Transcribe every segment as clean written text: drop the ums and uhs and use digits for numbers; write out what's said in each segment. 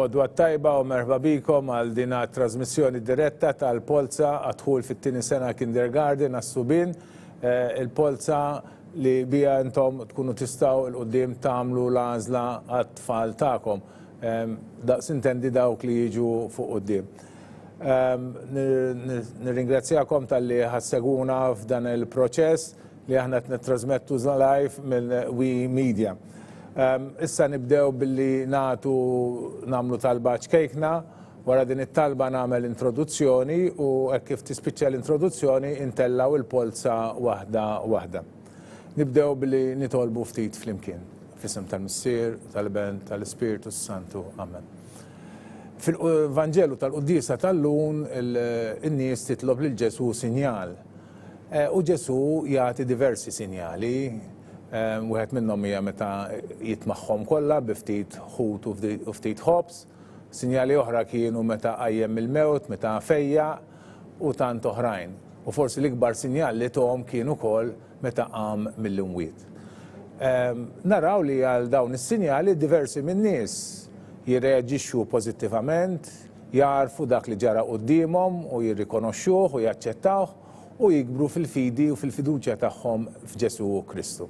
L-għodwa tajba u merħba bikom għal dina trasmissjoni diretta tal-Polza għadħul fit-tieni sena kindergarten għas-Subien. Il-Polza li bija intom tkunu tistaw il-qoddim tagħmlu l-għażla għat-tfal tagħkom. Sintendi dawk li jiġu fuq qoddim. Nirringrazzjakom tal-li ħasseguna f'dan il-proċess li aħna t-trasmettu live mill-We Media. Issa nibdew billi namlu talba ċkejkna, wara din it-talba nagħmel introduzzjoni u kif tispiċċa l-introduzzjoni intellaw il-polza waħda. Nibdew billi nitolbu ftit flimkien, f'isem tal-Missier, tal-Ben, tal-Ispiritu Santu. Amen. Fil-Vanġelu tal-Qudiesa tal-lum in-nies titlob lil Ġesu sinjal. U Ġesu jagħti diversi sinjali. Wieħed minnhom hija meta jitmaħħom kollha bi ftit ħut u ftit ħobs. Sinjali oħra kienu meta qajjem il-mewt, meta fejjaq u tant oħrajn. U forsi l-ikbar sinjal li tom kien ukoll meta qam mill-imwiet. Naraw li għal dawn is-sinjali diversi min-nies jirreaġixxu pożittivament, jarfu dak li ġara qudiemhom u jirrikonoxxuh u jaċċettawh u jikbru fil-fidi u fil-fiduċja tagħhom f'Ġesu Kristu.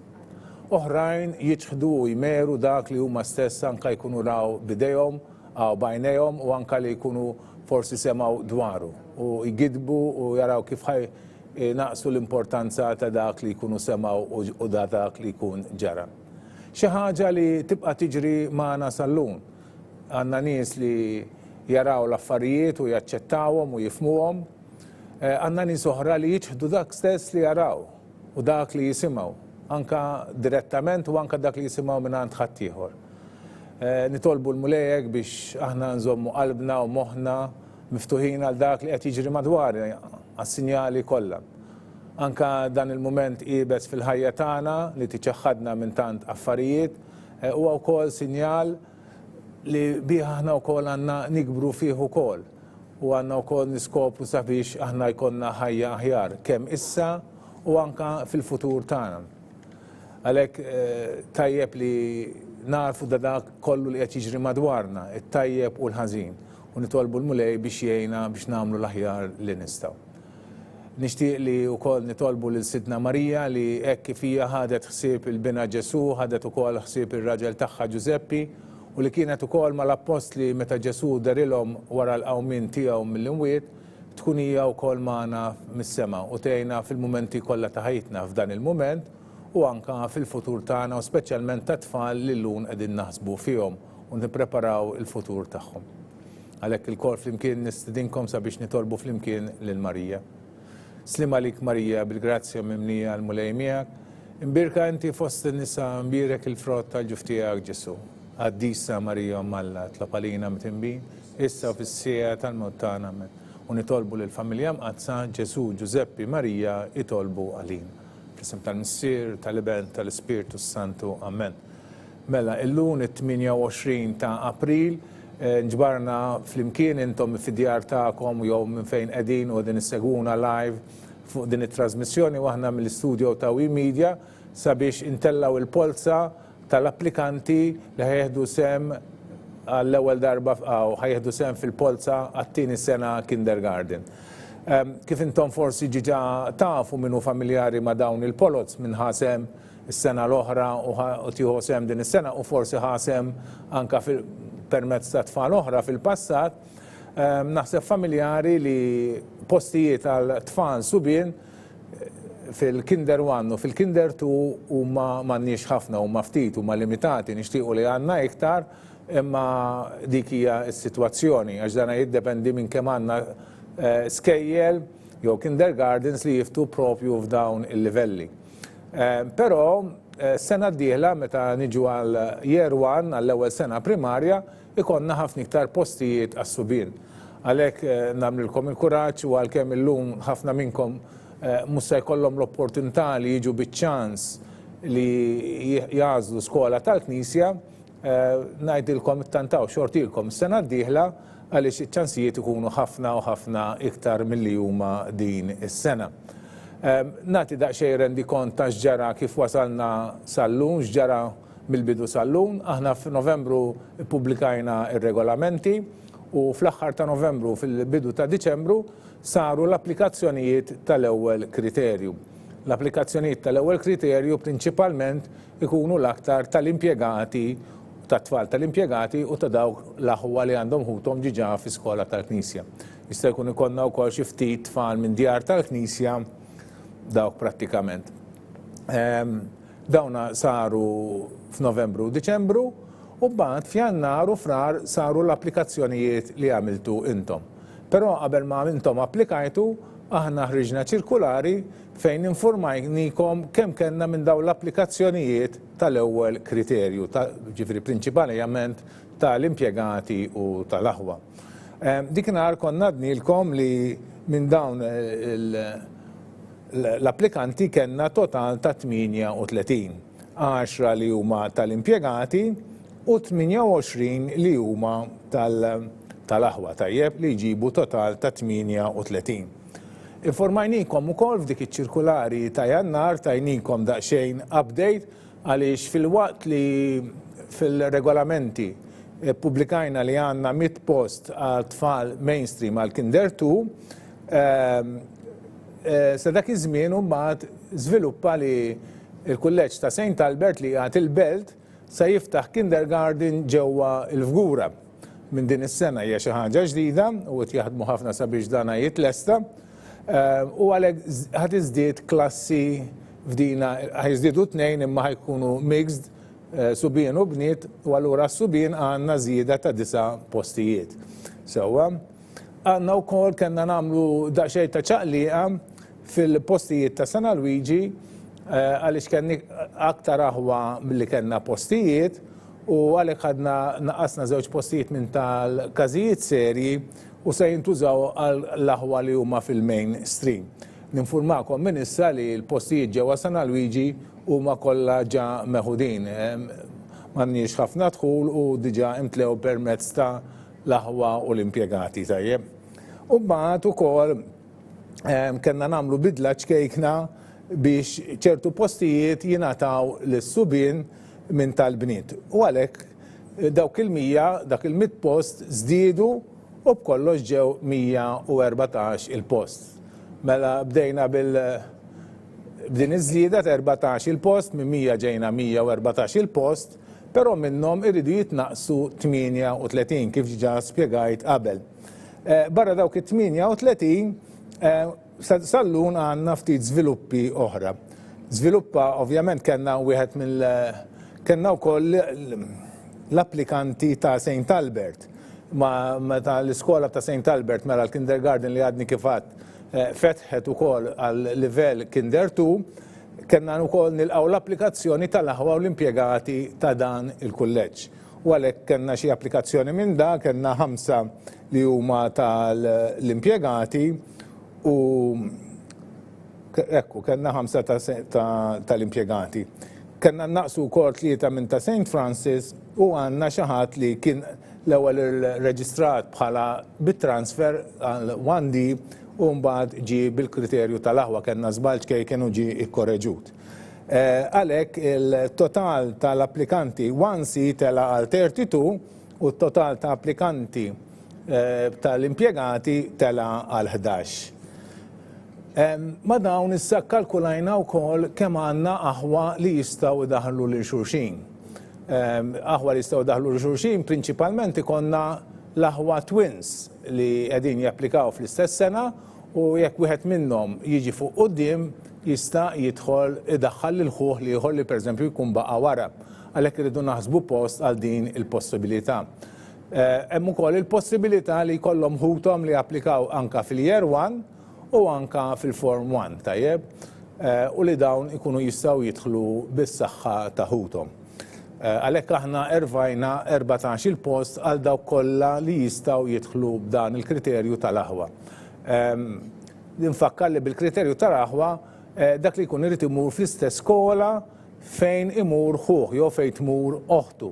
Oħrajn jiġħdu u jmeru dak li huma stess anke jkunu raw bidejhom aw bajnejhom u anke li jkunu forsi semgħu dwaru u jgidbu u jaraw kif naqsu l-importanza ta' dak li jkunu semgħu u dak li jkun ġara. Xi ħaġa li tibqa' tiġri magħna sal-lum. Għandna nies li jaraw l-affarijiet u jaċċettawhom u jifhmuhom. Għandna nies oħra li jiġħdu dak stess li jaraw u dak li jisimgħu. Anka direttament u anka dak li jisimgħu mingħand ħadd ieħor. Nitolbu l-mulejek biex aħna nżommu qalbna u moħħna miftuħin għal dak li qed jiġri madwar għas-sinjali kollha. Anka dan il-mument qiebes fil-ħajja tagħna li tiċaħħadna minn tant affarijiet huwa wkoll sinjal li bih aħna wkoll għandna nikbru fih ukoll u għandna wkoll niskopru sabiex aħna jkollna ħajja aħjar kemm issa u anka fil-futur tagħna. Għalhekk tajjeb li narfu dak kollu li qed jiġri madwarna, it-tajjeb u l-ħażin, u nitolbu l-mulej biex jgħinna biex nagħmlu l-aħjar li nistgħu. Nixtieq li wkoll nitolbu lil Sidna Marija li hekk kif hija ħadet ħsieb il-bina Ġesu, ħadet ukoll ħsieb ir-raġel tagħha Ġuseppi u li kienet ukoll mal-apostli meta Ġesu darilhom wara l-qawmien tiegħu mill-imwiet tkun hija wkoll magħna mis-sema u tgħinna fil-mumenti kollha ta' ħajtna f'dan il-mument u anka fil-futur tagħna u speċjalment tat-tfal li llum qegħdin naħsbu fihom u nippreparaw il-futur tagħhom. Għalhekk il-kol flimkien nistidinkom sabiex nitolbu flimkien lil Marija. Slim għalik Marija bil-grazzja mimnija l-mulej miegħek, imbirka inti fost in-nisa mbirek il-frott tal-ġuf tiegħek Ġesu. Għaddisa Marija Malla tlob għalina mitinbin, issa u fis-sija tal-mewt tagħna amen. U nitolbu lill-familja mqazza Ġesu, Ġuseppi, Marija jitolbu għalina. F'isem tal-Missier, tal-Ben, tal-Ispiritu Santu. Amen. Mela, illum it-28 ta' April nġbarna flimkien intom fid-djar tagħkom jew minn fejn qegħdin u qegħdin issegwuna live fuq din it-trasmissjoni waħna mill-istudio ta' We Media sabiex intellaw il-polza tal-applikanti li ħajjeħdu sem għall-ewwel darba ħajjeħdu sem fil-polza għat-tieni sena kindergarten. Kif intom forsi ġiġa tafu minnu familjari ma' dawn il-polots minn ħasem is-sena l-oħra u tieħu sem din is-sena u forsi ħasem anka permezz ta' tfal oħra fil-passat, naħseb familjari li postijiet għal tfal subien fil-kinder 1 u fil-kinder 2 huma m'għandniex ħafna huma ftit huma limitati nixtiequ li għandna iktar imma dik hija s-sitwazzjoni għax dan jiddependi minn kemm għandna skejjel jew kindergardens li jiftu propju f'dawn il-livelli. Però sena d-dieħla meta niġu għal year 1 għall-ewwel sena primarja ikonna ħafna iktar postijiet għas-subien. Għalhekk nagħmlilkom il-kuraġġ u għalkemm illum ħafna minnkom mhux se jkollhom l-opportunità li jiġu biċ-ċans li jażlu skola tal-Knisja, ngħidilkom ittantaw xortilkom is-sena d-dieħla għaliex iċ-ċansijiet ikunu ħafna u ħafna iktar milli huma din is-sena. Nagħti daqsxejn rendi kont ta' x'ġara kif wasalna sal-lum, x'ġara mill-bidu sal-lum. Aħna f'Novembru ppubblikajna ir-regolamenti u fl-aħħar ta' Novembru fil-bidu ta' Diċembru saru l-applikazzjonijiet tal-ewwel kriterju. L-applikazzjonijiet tal-ewwel kriterju prinċipalment ikunu l-aktar tal-impjegati tat-tfal tal-impjegati u ta' dawk l-aħwa li għandhom ħutom ġiġa fi-skola tal-Knisja. Jista' jkun ikollna wkoll xi ftit tfal minn djar tal-Knisja dawk prattikament. Dawna saru f'Novembru u Diċembru u mbagħad f'Jannar u frar saru l-applikazzjonijiet li għamiltu intom. Però qabel ma intom applikajtu, aħna ħriġna ċirkulari fejn informajnikom kemm kellna minn dawn l-applikazzjonijiet tal-ewwel kriterju, ġifieri prinċipalment tal-impjegati u tal-aħwa. Dikinhar konna għadnilkom li minn dawn l-applikanti kellna total ta' 38, 10 li huma tal-impjegati u 28 li huma tal-aħwa tajjeb li jġibu total ta' 38. Informajnikom ukoll f'dik iċ-ċirkulari ta' Jannar tajnikom daqsxejn update għaliex fil-waqt li fil-regolamenti pubblikajna li għandna 100 post għal tfal mainstream għal Kinder 2, sa dak iż-żmien mbagħad żviluppa li l-kulleġġ ta' St. Albert li għad il-Belt se jiftaħ kindergarten ġewwa l-Fgura. Minn din is-sena hija xi ħaġa ġdida u qed jaħdmu ħafna sabiex dan jitlesta. U għalhekk ħad iżdied klassi f'dina, ħajżdiedu 2 imma ħajkunu mixed subien u bniet u allura s-subien għandna żieda ta' 9 postijiet. Sewwa, għandna wkoll kellna nagħmlu daqsxejn ta' ċaqliqa fil-postijiet ta' San Luigi għaliex kenni aktar aħwa milli kellna postijiet u għalhekk ħadna naqasna 2 postijiet minn tal-każijiet serji u se jintużaw għall-aħwa li huma fil-mainstream. Ninfurmakom minn issa li l-postijiet ġewwa San Luigi huma kollha ġa meħudin. M'għandniex ħafna dħul u diġà imtlew permezz ta' l-aħwa u l-impjegati tajjeb. U mbagħad ukoll kellna nagħmlu bidla ċkejkna biex ċertu postijiet jingħataw lis-subien minn tal-bniet. U għalhekk dak il-100 post żdiedu u b'kollox ġew 114 il-post. Mela bdejna b'din iż-żieda ta' 14 il-post, minn 100 ġejna 114 il-post, però minnhom iridu jitnaqsu 38 kif ġa spjegajt qabel. Barra dawk it-38 sal-lum għandna ftit żviluppi oħra. Żviluppa ovvjament kellna wieħed kellna wkoll l-applikanti ta' St. Albert. Meta l-iskola ta' St. Albert mela l-kindergarten li għadni kifat fetħet ukoll għal livell Kinder 2, kellna wkoll nilqgħu l-applikazzjoni tal-aħwa u l-impjegati ta' dan il-kulleġġ. U għalhekk kellna xi applikazzjoni minn da, kellna 5 li huma tal-impjegati u kellna 5 tal-impjegati. Kellna naqsu wkoll 3 minn ta' St. Francis u għandna xi ħadd li kien l-ewwel irreġistrat bħala bit-transfer għal 1D u mbagħad ġie bil-kriterju tal-aħwa kellna żball kienu ġie ikkorreġut. Għalhekk il-total tal-applikanti 1C tela għal 32 u t-total ta' applikanti tal-impjegati tela għal 11. Ma dawn issa kkalkulajna wkoll kemm għandna aħwa li jistgħu jdaħħlu lil xulxin. Aħwa li jistgħu daħlu lil xulxin prinċipalment ikonna l-aħwa twins li qegħdin japplikaw fl-istess sena u jekk wieħed minnhom jiġi fuq quddiem jista' jidħol idaħħal lil ħuh li ieħor li pereżempju jkun baqa' wara. Għalhekk iridu naħsbu post għal din il-possibilità. Hemm ukoll il-possibilità li jkollhom ħuthom li applikaw anke fil-year 1 u anke fil-form 1 tajjeb u li dawn ikunu jistgħu jidħlu bis-saħħa ta' ħuthom. Għalhekk aħna ervajna 14 il-post għal dawk kollha li jistgħu jidħlu b'dan il-kriterju tal-aħwa. Nfakkar li bil-kriterju tal-aħwa dak li jkun irid imur fl-istess skola fejn imur ħuh jew fejn tmur oħtu.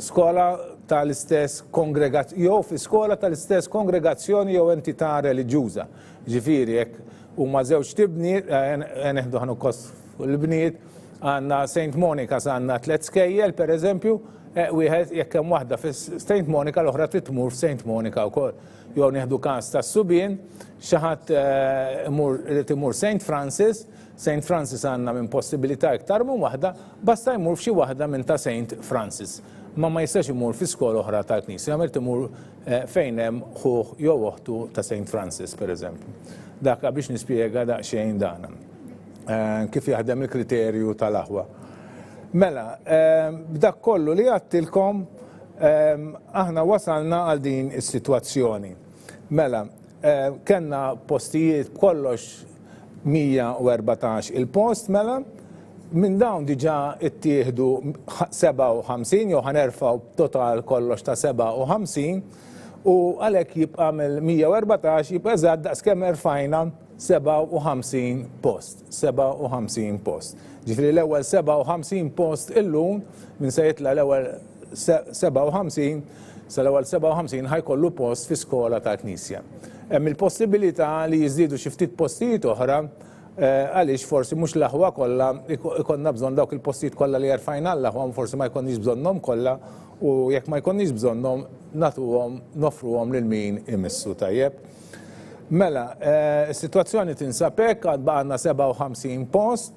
Skola tal-istess kongregazzjoni jew fi skola tal-istess kongregazzjoni jew entità reliġjuża. Ġifieri jekk huma żewġ tibniet neħdu ħanukost l-bniet Għandna St. Monica's għandna 3 skejjel, pereżempju, wieħed jekk hemm waħda fi St. Monica l-oħra trid tmur f'St. Monica wkoll. Jew nieħdu każ tas-Subien, xi ħadd irid imur St. Francis. St. Francis għandna minn possibilità iktar minn waħda, basta jmur f'xi waħda minn ta' St. Francis. Ma jistax imur fi skola oħra tal-Knisja, irid imur fejn hemm ħuħ jew oħtu ta' St. Francis, pereżempju. Dak biex nispjega daqsxejn dan. Kif jaħdem il-kriterju tal-aħwa. Mela, b'dak kollu li għattilkom, aħna wasalna għal din is-sitwazzjoni. Mela, kellna postijiet kollox 114 il-post, mela, minn dawn diġà ittieħdu 57 jew ħanerfgħu total kollox ta' 57 u għalhekk jibqa' mill-114 jibqa' żgħar daqskemm erfajna 57 post. 57 post. Ġifieri l-ewwel 57 post illum minn se jitla l-ewwel 57 sal-ewwel 57 ħajkollu post fi skola tal-Knisja. Hemm il-possibilità li jiżdiedu xi ftit postijiet oħra għaliex forsi mhux l-aħwa kollha ikonna bżonn dawk il-postijiet kollha li jerfajna l-aħwa forsi ma jkollniex bżonnhom kollha u jekk ma jkollniex bżonnhom nagħtuhom nofruhom lil min imissu tajjeb. Mela, is-sitwazzjoni tinsab hekk għad baqgħna 57 post,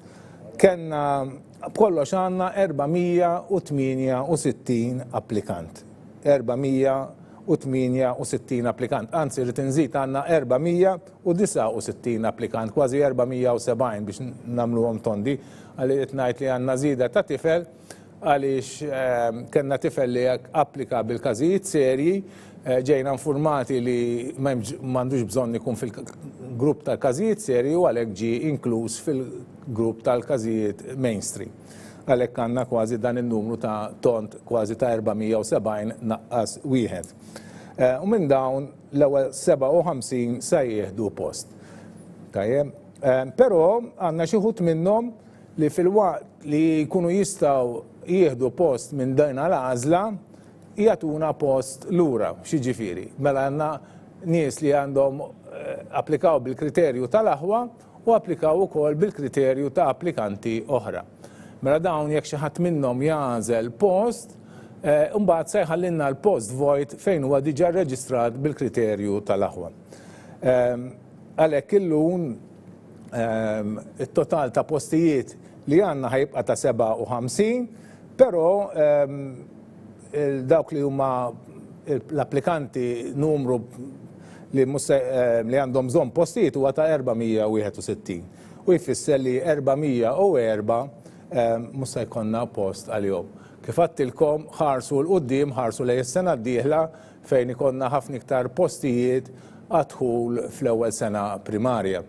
kellna kollox għandna 468 applikant. 468 applikant, anzi rrid inżid għandna 469 applikant, kważi 470 biex nagħmluhom tondi, għalli qed ngħid li għandna żieda ta' tifel għaliex kellna tifel li applika bil-każijiet serji, ġejna informati li m'għandux bżonn ikun fil-grupp tal-każijiet serji u għalhekk ġie inkluż fil-grupp tal-każijiet mainstream. Għalhekk għandna kważi dan in-numru ta' tont kważi ta' 470 naqqas wieħed. U minn dawn l-ewwel 57 se jieħdu post. Tajjeb, però għandna xi wħud minnhom li fil-waqt li jkunu jistgħu jieħdu post minn din l-għażla jagħtuna post lura, xi ġifieri. Mela għandna nies li għandhom applikaw bil-kriterju tal-aħwa u applikaw ukoll bil-kriterju ta' applikanti oħra. Mela dawn jekk xi ħadd minnhom jagħżel post, imbagħad se jħallilna l-post void fejn huwa diġà rreġistrat bil-kriterju tal-aħwa. Għalhekk illum it-total ta' postijiet li għandna ħajibqa' ta' 57, però dawk li huma l-applikanti numru li għandhom bżonn postijiet huwa ta' 461. U jfisser li 404 mhux se jkollna post għalihom. Kif għattilkom ħarsu l-qudiem, ħarsu lejn is-sena d-dieħla fejn ikollna ħafna iktar postijiet għadħul fl-ewwel sena primarja.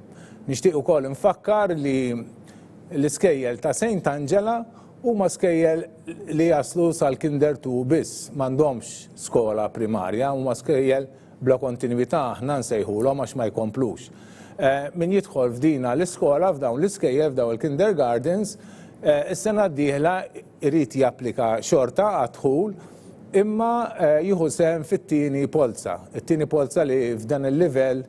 Nixtieq ukoll infakkar li l-iskejjel ta' St. Angela huma skejjel li jaslu sal-kinder 2 biss, m'għandhomx skola primarja, huma skejjel bla kontinwità aħna nsejħulhom għax ma jkomplux. Min jidħol f'dina l-iskola f'dawn l-iskejjel f'dawn il-kindergardens, is-sena d-dieħla jrid japplika xorta għadħul imma jieħu sehem fit-tieni polza. It-tieni polza li f'dan il-livell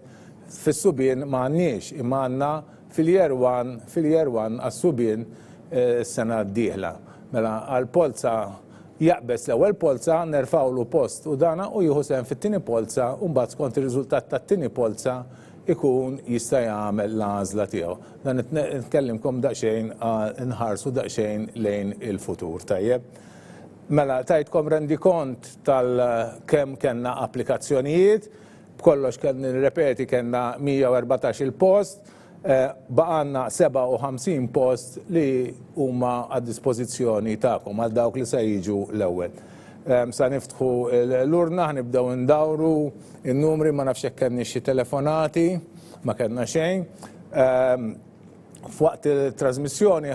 fis-Subien m'għandniex, imma għandna fil-year 1 għas-Subien s-sena d-dieħla. Mela għal-polza jaqbes l-ewwel polza, nerfawlu post u dana u jieħu sehem fit-tieni polza u mbagħad skont ir-riżultat tat-tieni polza ikun jista' jagħmel l-għażla tiegħu. Dan nitkellimkom daqsxejn nħarsu daqsxejn lejn il-futur tajjeb. Mela tajtkom rendikont tal-kemm kellna applikazzjonijiet, b'kollox kellna nirrepeti kellna 114 il-post, baqanna 57 post li huma għad-dispożizzjoni tagħkom għal dawk li se jiġu l-ewwel. Sa niftħu l-urna nibdew ndawru in-numri ma nafx hekk kellni xi telefonati, ma kellna xejn. F'waqt il-trasmissjoni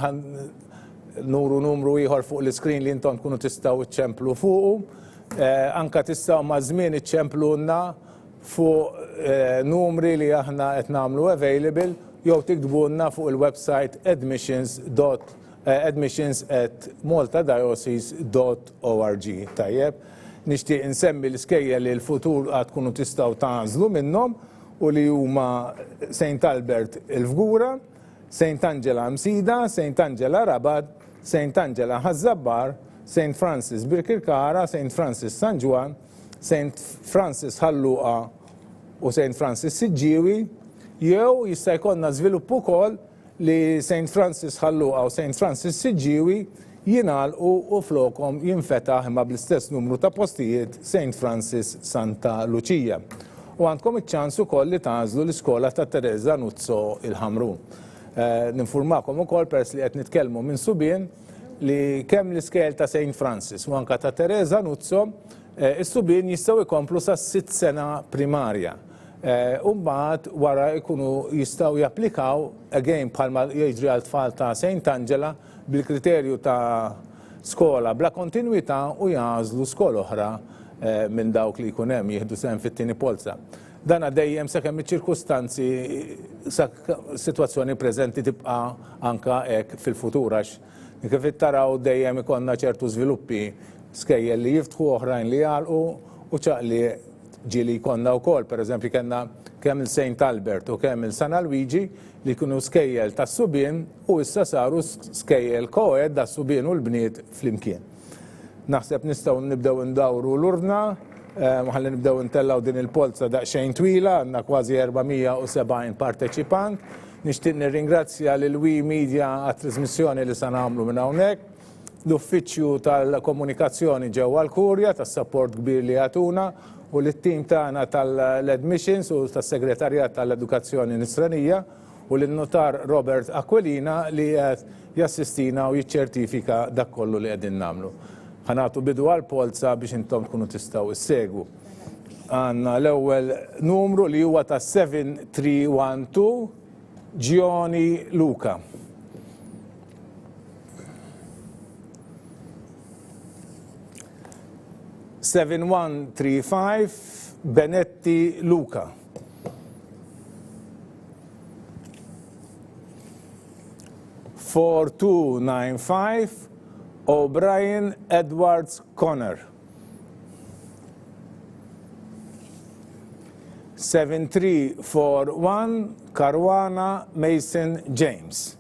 nuru numru ieħor fuq l-iskrin li intom tkunu tistgħu iċċemplu fuqu. Anka tistgħu ma' żmien iċċemplulna fuq numri li aħna qed nagħmlu available jew tikdbulna fuq il-website admissions@maltadiocese.org. Tajjeb, nixtieq insemmi l-iskejjel li l-futur għad tkunu tistgħu tażlu minnhom u li huma St. Albert il-Fgura, St. Angela Msida, St. Angela Rabad, St. Angela Ħażabbar, St. Francis Birkirkara, St. Francis San Juan, St. Francis Ħalluqa u St. Francis Siġġiewi, jew jista' jkollna żvilupp ukoll li St. Francis Ħalluqa u St. Francis Siġġiewi jingħalqu u flokhom jinfetaħ imma bl-istess numru ta' postijiet St. Francis Santa Lucia. U għandkom iċ-ċans ukoll li tagħżlu l-iskola ta' Teresa Nuzzo il-Ħamrun. Ninfurmakom ukoll peress li qed nitkellmu minn subien li kemm l-iskel ta' St. Francis u anke ta' Teresa Nuzzo is-subien jistgħu jkomplu sa' 6 sena primarja. U mbagħad wara jkunu jistgħu japplikaw again bħalma jiġri għal tfal ta' St. Angela bil-kriterju ta' skola bla kontinwità u jażlu skola oħra minn dawk li jkun hemm jieħdu sehem fit-tieni polza. Dan dejjem sakemm iċ-ċirkustanzi sitwazzjoni preżenti tibqa' anke hekk fil-futur għax kif taraw dejjem ikollna ċertu żviluppi skejjel li jiftħu oħrajn li jgħalqu u ċaqli ġieli jkollna wkoll, pereżempju kellna kemm il-St. Albert u kemm il-San Luigi li kienu skejjel tas-subien u issa saru skejjel koed tas-subien u l-bniet flimkien. Naħseb nistgħu nibdew indawru l-urna, ħalli nibdew intellaw din il-polza daqsxejn twila, għandna kważi 470 parteċipant. Nixtieq nirringrazzja lil Wi Media għat-trasmissjoni li se nagħmlu minn hawnhekk, l-uffiċċju tal-komunikazzjoni ġewwa l-Kurja tas-sapport kbir li għatuna u lit-tim tagħna tal-admissions u tas-segretarjat tal-edukazzjoni nisranija u lin-notar Robert Aquilina li qed jassistina u jiċċertifika dak kollu li qegħdin nagħmlu. Ħanatu bidu għal-polza biex intom tkunu tistgħu issegwu. Għandna l-ewwel numru li huwa ta' 7312 Gioni Luca. 7135 Benetti Luca. 4295 O'Brien Edwards Connor. 7341 Caruana Mason James.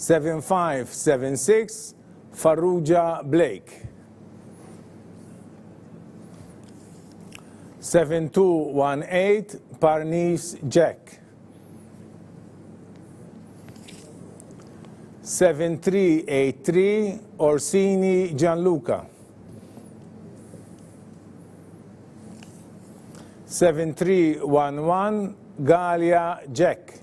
7576 Farrugia Blake. 7218 Parnis Jack. 7383 Orsini Gianluca. 7311 Galia Jack.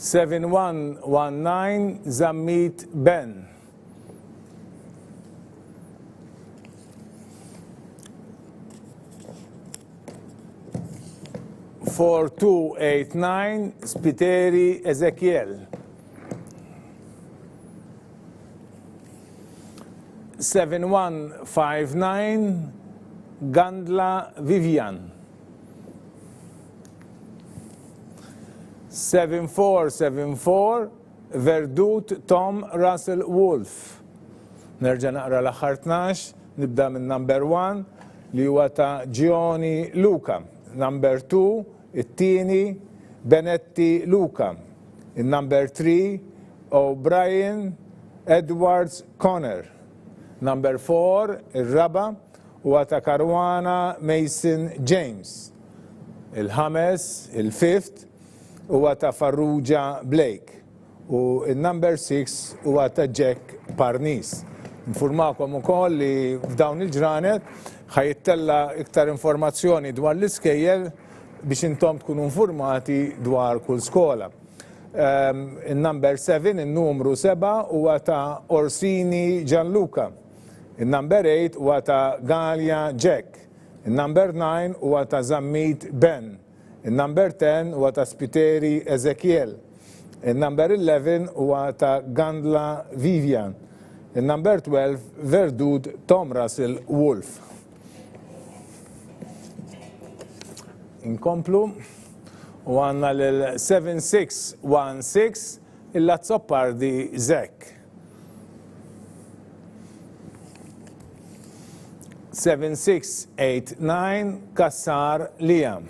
7119 Zammit Ben. 4289 Spiteri Ezekiel. 7159 Gandla Vivian. 7474 Verdut Tom Russell Wolf. Nerġa' naqra l-aħħar 12, nibda minn number 1 li huwa ta' Gioni Luca. Number 2, it-tieni Benetti Luca. Il-number 3, O'Brien Edwards Connor. Number 4, il-raba huwa ta' Caruana Mason James. Il-ħames, il-fifth, huwa ta' Farrugia Blake u il-number 6 huwa ta' Jack Parnis. Informakom ukoll li f'dawn il-ġranet ħajittella iktar informazzjoni dwar l-iskejjel biex intom tkunu informati dwar kull skola. Il-number 7, il-numru 7 huwa ta' Orsini Gianluca. Il-number 8 huwa ta' Galia Jack. Il-number 9 huwa ta' Zammit Ben. Il-number 10 huwa ta' Spiteri Ezekiel. Il-number 11 huwa ta' Gandla Vivian. Il-number 12 Verdud Tom Russell Wolf. Inkomplu u għanna l-7616 il-Lazzoppardi Zek. 7689 Kassar Liam.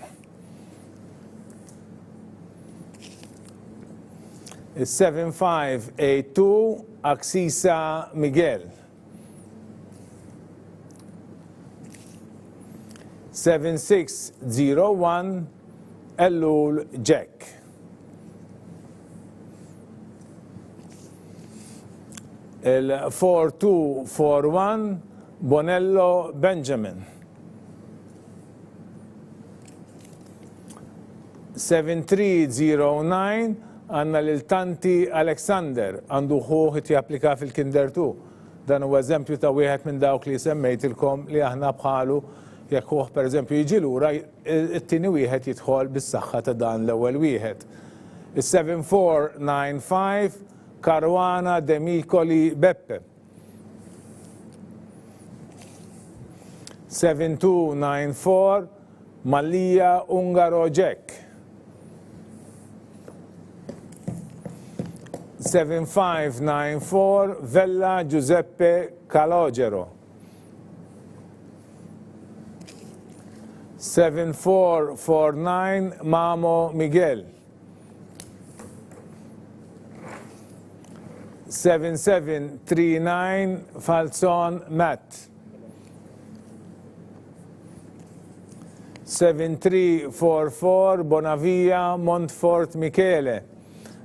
Is 7582 Aksisa Miguel. 7601 Ellul Jack. Il 4241 Bonello Benjamin. 7309 għanna l-tanti Alexander għandu ħuħ japplika fil-Kinder 2. Dan huwa eżempju ta' wieħed minn dawk li semmejtilkom li aħna bħalu jekk ħuħ per eżempju jiġi lura it-tieni wieħed jidħol bis-saħħa ta' dan l-ewwel wieħed. Is-7495 Caruana Demicoli Beppe. 7294 Mallia Ungaro Jack. 7594 Vella Giuseppe Calogero. 7449 Mamo Miguel. 7739 Falzon Matt. 7344 Bonavia Montfort Michele.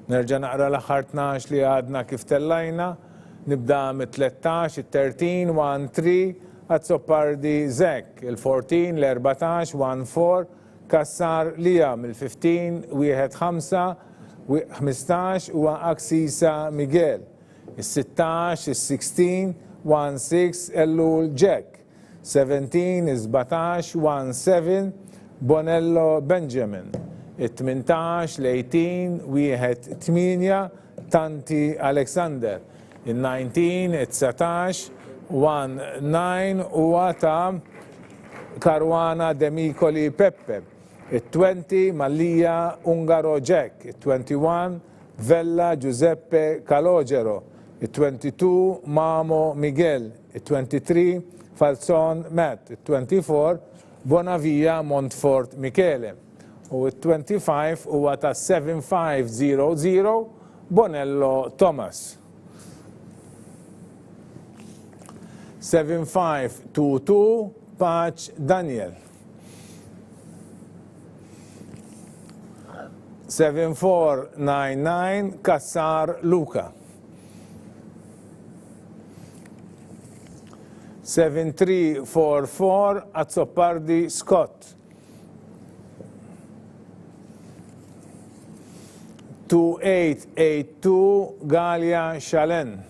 Nerġa' naqra l-aħħar 12 li għadna kif tellajna, nibda mit-13, il-13, 1-3, Azzopardi Zek, il-14, l-14, 1-4, Kassar Liam, il-15, 1-5, 15 u Aksisa Miguel, il-16, il-16, 1-6, Ellul Jack, 17, 17, 1-7, Bonello Benjamin, il-18, l-18, 1-8, Tanti Alexander, il-19, il-19, 1-9 u għata Caruana Demicoli Peppe, il-20 Mallia Ungaro Jack, il-21 Vella Giuseppe Calogero, il-22 Mamo Miguel, il-23 Falzon Matt, il-24 Bonavia Montfort Michele u il-25 u għata 7500 Bonello Thomas. 7522 Pac Daniel. 7499 Kassar Luca. 7344 Azzopardi Scott. 2882 Galia Chalen.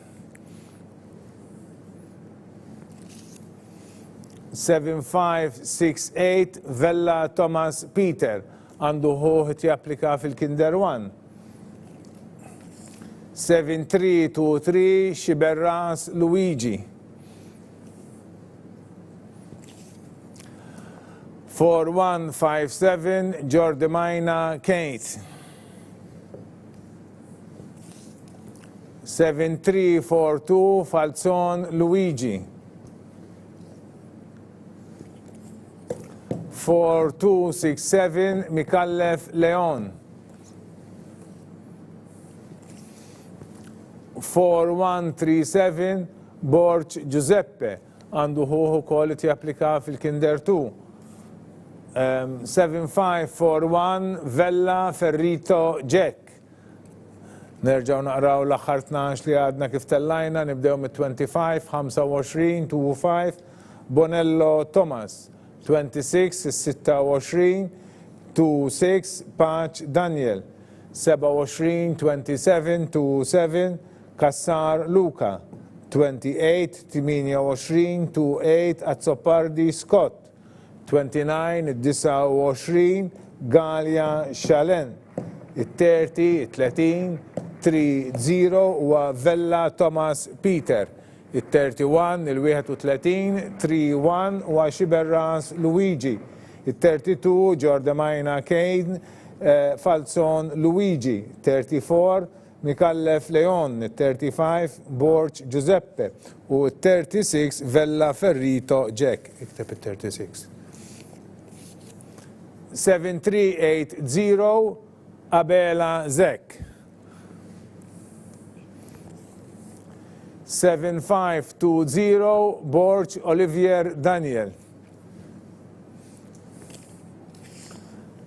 7568 Vella Thomas Peter għandu ħuħ japplika fil-Kinder 1. 7323 Xiberras Luigi. 4157 Giordemina Kate. 7342 Falzon Luigi. 4267 Mikallef Leon. 4137 Borch Giuseppe għandu ħuħu kolit japplika fil-Kinder 2. 7541 Vella Ferrito Jack. Nerġaw naqraw l-aħħar 12 li għadna kif tellajna, nibdew mit-25, 25, 25 Bonello Thomas. 26, 26, 26, Pac Daniel, 27, 27, 27, Kassar Luca, 28, 28, 28, Azzopardi Scott, 29, 29, Galia Chalen, 30, 30, 30 u Vella Thomas Peter. Il-31, il-31, 31 u Xiberras Luigi. Il-32, Giordemina Kane, Falzon Luigi. 34, Mikallef Leon, 35 Borg Giuseppe u 36 Vella Ferrito Jack. Ikteb 36. 7380 Abela Zek. 7520 Borg Olivier Daniel.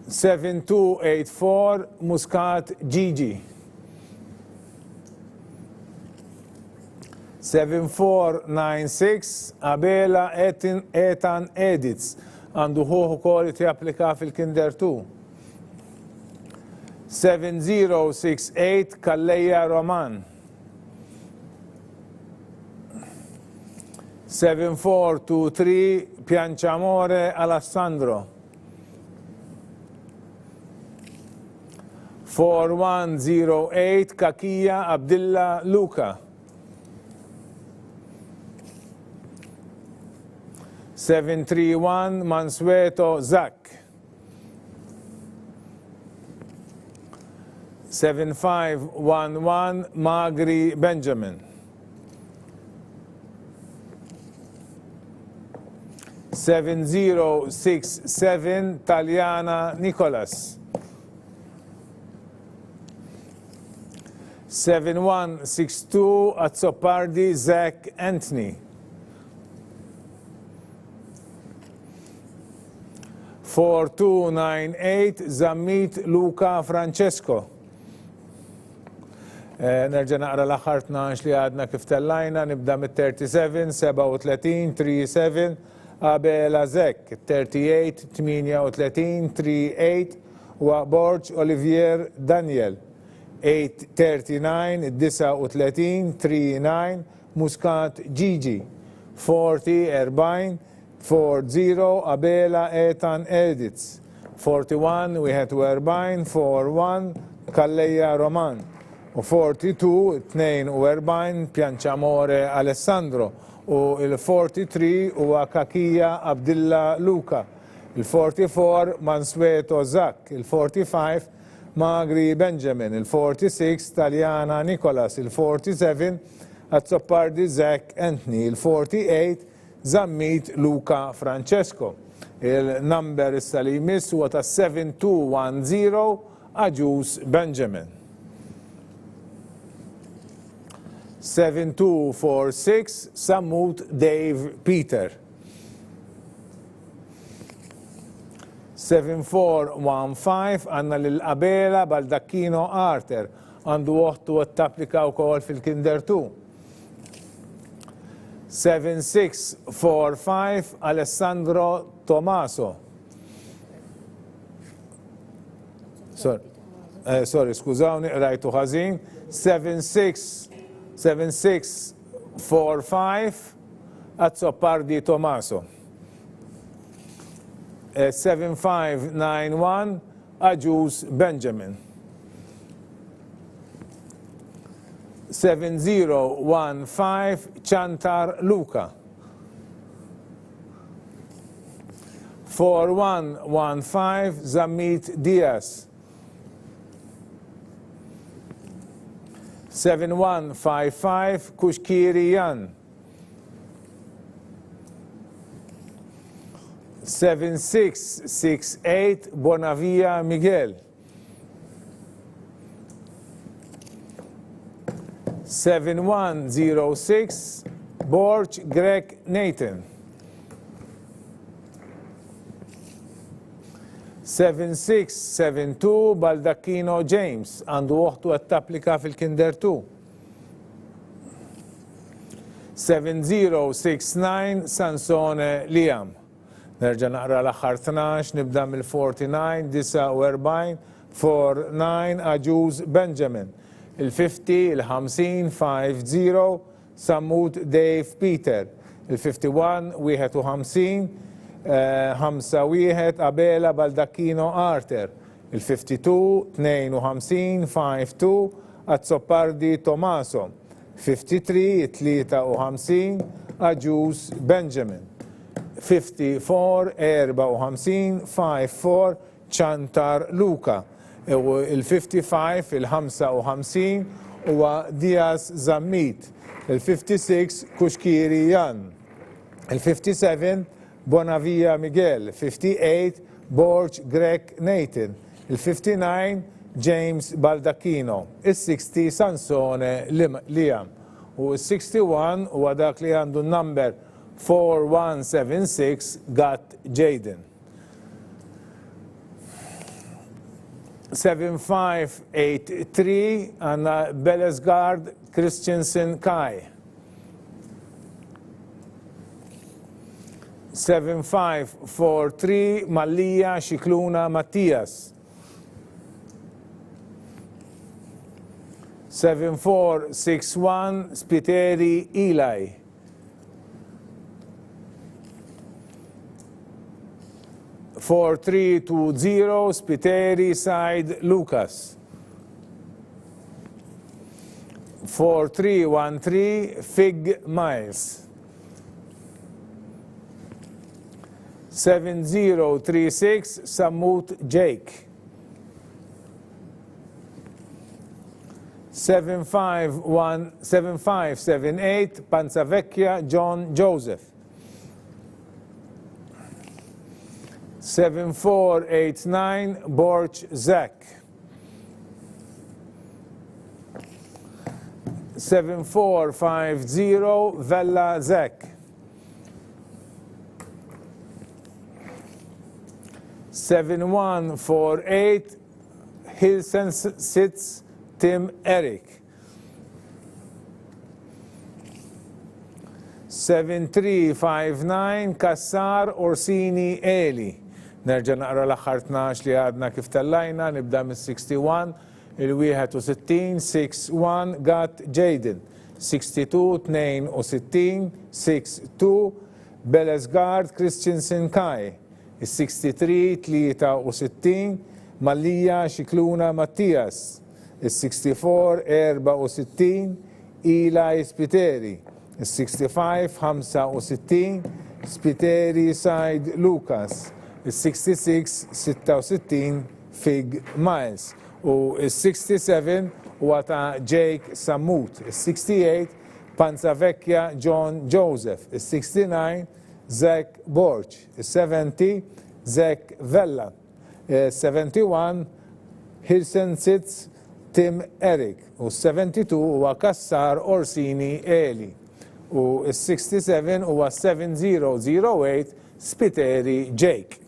7284 Muscat Gigi. 7496 Abela Ethan Edits għandu ħuħu kol japplika fil-Kinder 2. 7068 Kalleja Roman. 7423 Pianciamore Alessandro. 4108 Kakija Abdilla Luca. 731 Mansueto Zak. 7511 Magri Benjamin. 7067 Taliana Nicolas. 7162 Azzopardi Zach Anthony. 4298 Zammit Luca Francesco. Nerġa' naqra l-aħħar 12 li għadna kif tellajna, nibda mit-37, 37, 37 Abela Zek, 38, 38, 38 u Borg Olivier Daniel, 839, 39, 39 Muscat Gigi, 40, 40 40 Abela Ethan Edits, 41 41 41 Kalleja Roman u 42 42 Pianciamore Alessandro u il-43 huwa Kakija Abdilla Luca, il-44 Mansueto Zak, il-45 Magri Benjamin, il-46 Taliana Nicolas, il-47 Azzopardi Zach Anthony, il-48 Zammit Luca Francesco. Il-number issa li jmiss huwa ta' 7210 Aġus Benjamin. 7246 Samut Dave Peter. 7415 għanna l-Abela Baldacchino Arter għandu uħtu għat-tapplika wkoll fil-Kinder 2. 7645 Alessandro Tomaso. Sorry, skużawni, rajtu ħażin. 7645 Azzopardi Tomaso. 7591 Aġus Benjamin. 7015 Chantar Luca. 4115 Zammit Diaz. 7155 Kushkiri Jan. 7668 Bonavia Miguel. 7106 Borg Greg Nathan. 7672 Baldacchino James għandu uħtu għat-tapplika fil-Kinder 2. 7069 Sansone Liam. Nerġa' naqra l-aħħar 12, nibda mill-49, 49, 49 Aġus Benjamin. Il-50, il-50, 50 Samut Dave Peter. Il-51, 51 51 Abela Baldacchino Arter. Il-52, 52 52 Azzopardi Tomaso. 53, 53 Aġus Benjamin. 54 54 54 Chantar Luca. il-55 il-55 huwa Diaz Zammit, il-56 Kuxkiri Jan, il-57 Bonavia Miguel, 58 Borg Greg Nathan, il-59 James Baldacchino, il-60 Sansone Liam u il-61 huwa dak li għandu number 4176 Gat Jaden. 7583 għanna Belesgard Christensen Kai. 7543 Mallija Xikluna Mattias. 7461 Spiteri Eli. 4320 Spiteri Said Lucas. 4313 Fig Miles. 7036 Samut Jake. 7578 Panzavecchia John Joseph. 7489 Borch Zach. 7450 Vella Zach. 7148 Hilsen Sitz Tim Eric. 7359 Kassar Orsini Eli. Nerġa' naqra l-aħħar 12 li għadna kif tellajna, nibda mis-61 il-61 61 Gat Jaden, 62 62 62 Belesgard Christensen Kai, il-63 63 Mallija Xikluna Mattias, il-64 64 Eli Spiteri, il-65 65 Spiteri Said Lucas, il-66 66 Fig Miles u il-67 huwa ta' Jake Samut, il-68 Panzavecchia John Joseph, il-69 Zach Borch, il-70 Zach Vella, il-71 Hilsen Sitz Tim Eric u il-72 huwa Kassar Orsini Eli u il-67 huwa 7008 Spiteri Jake.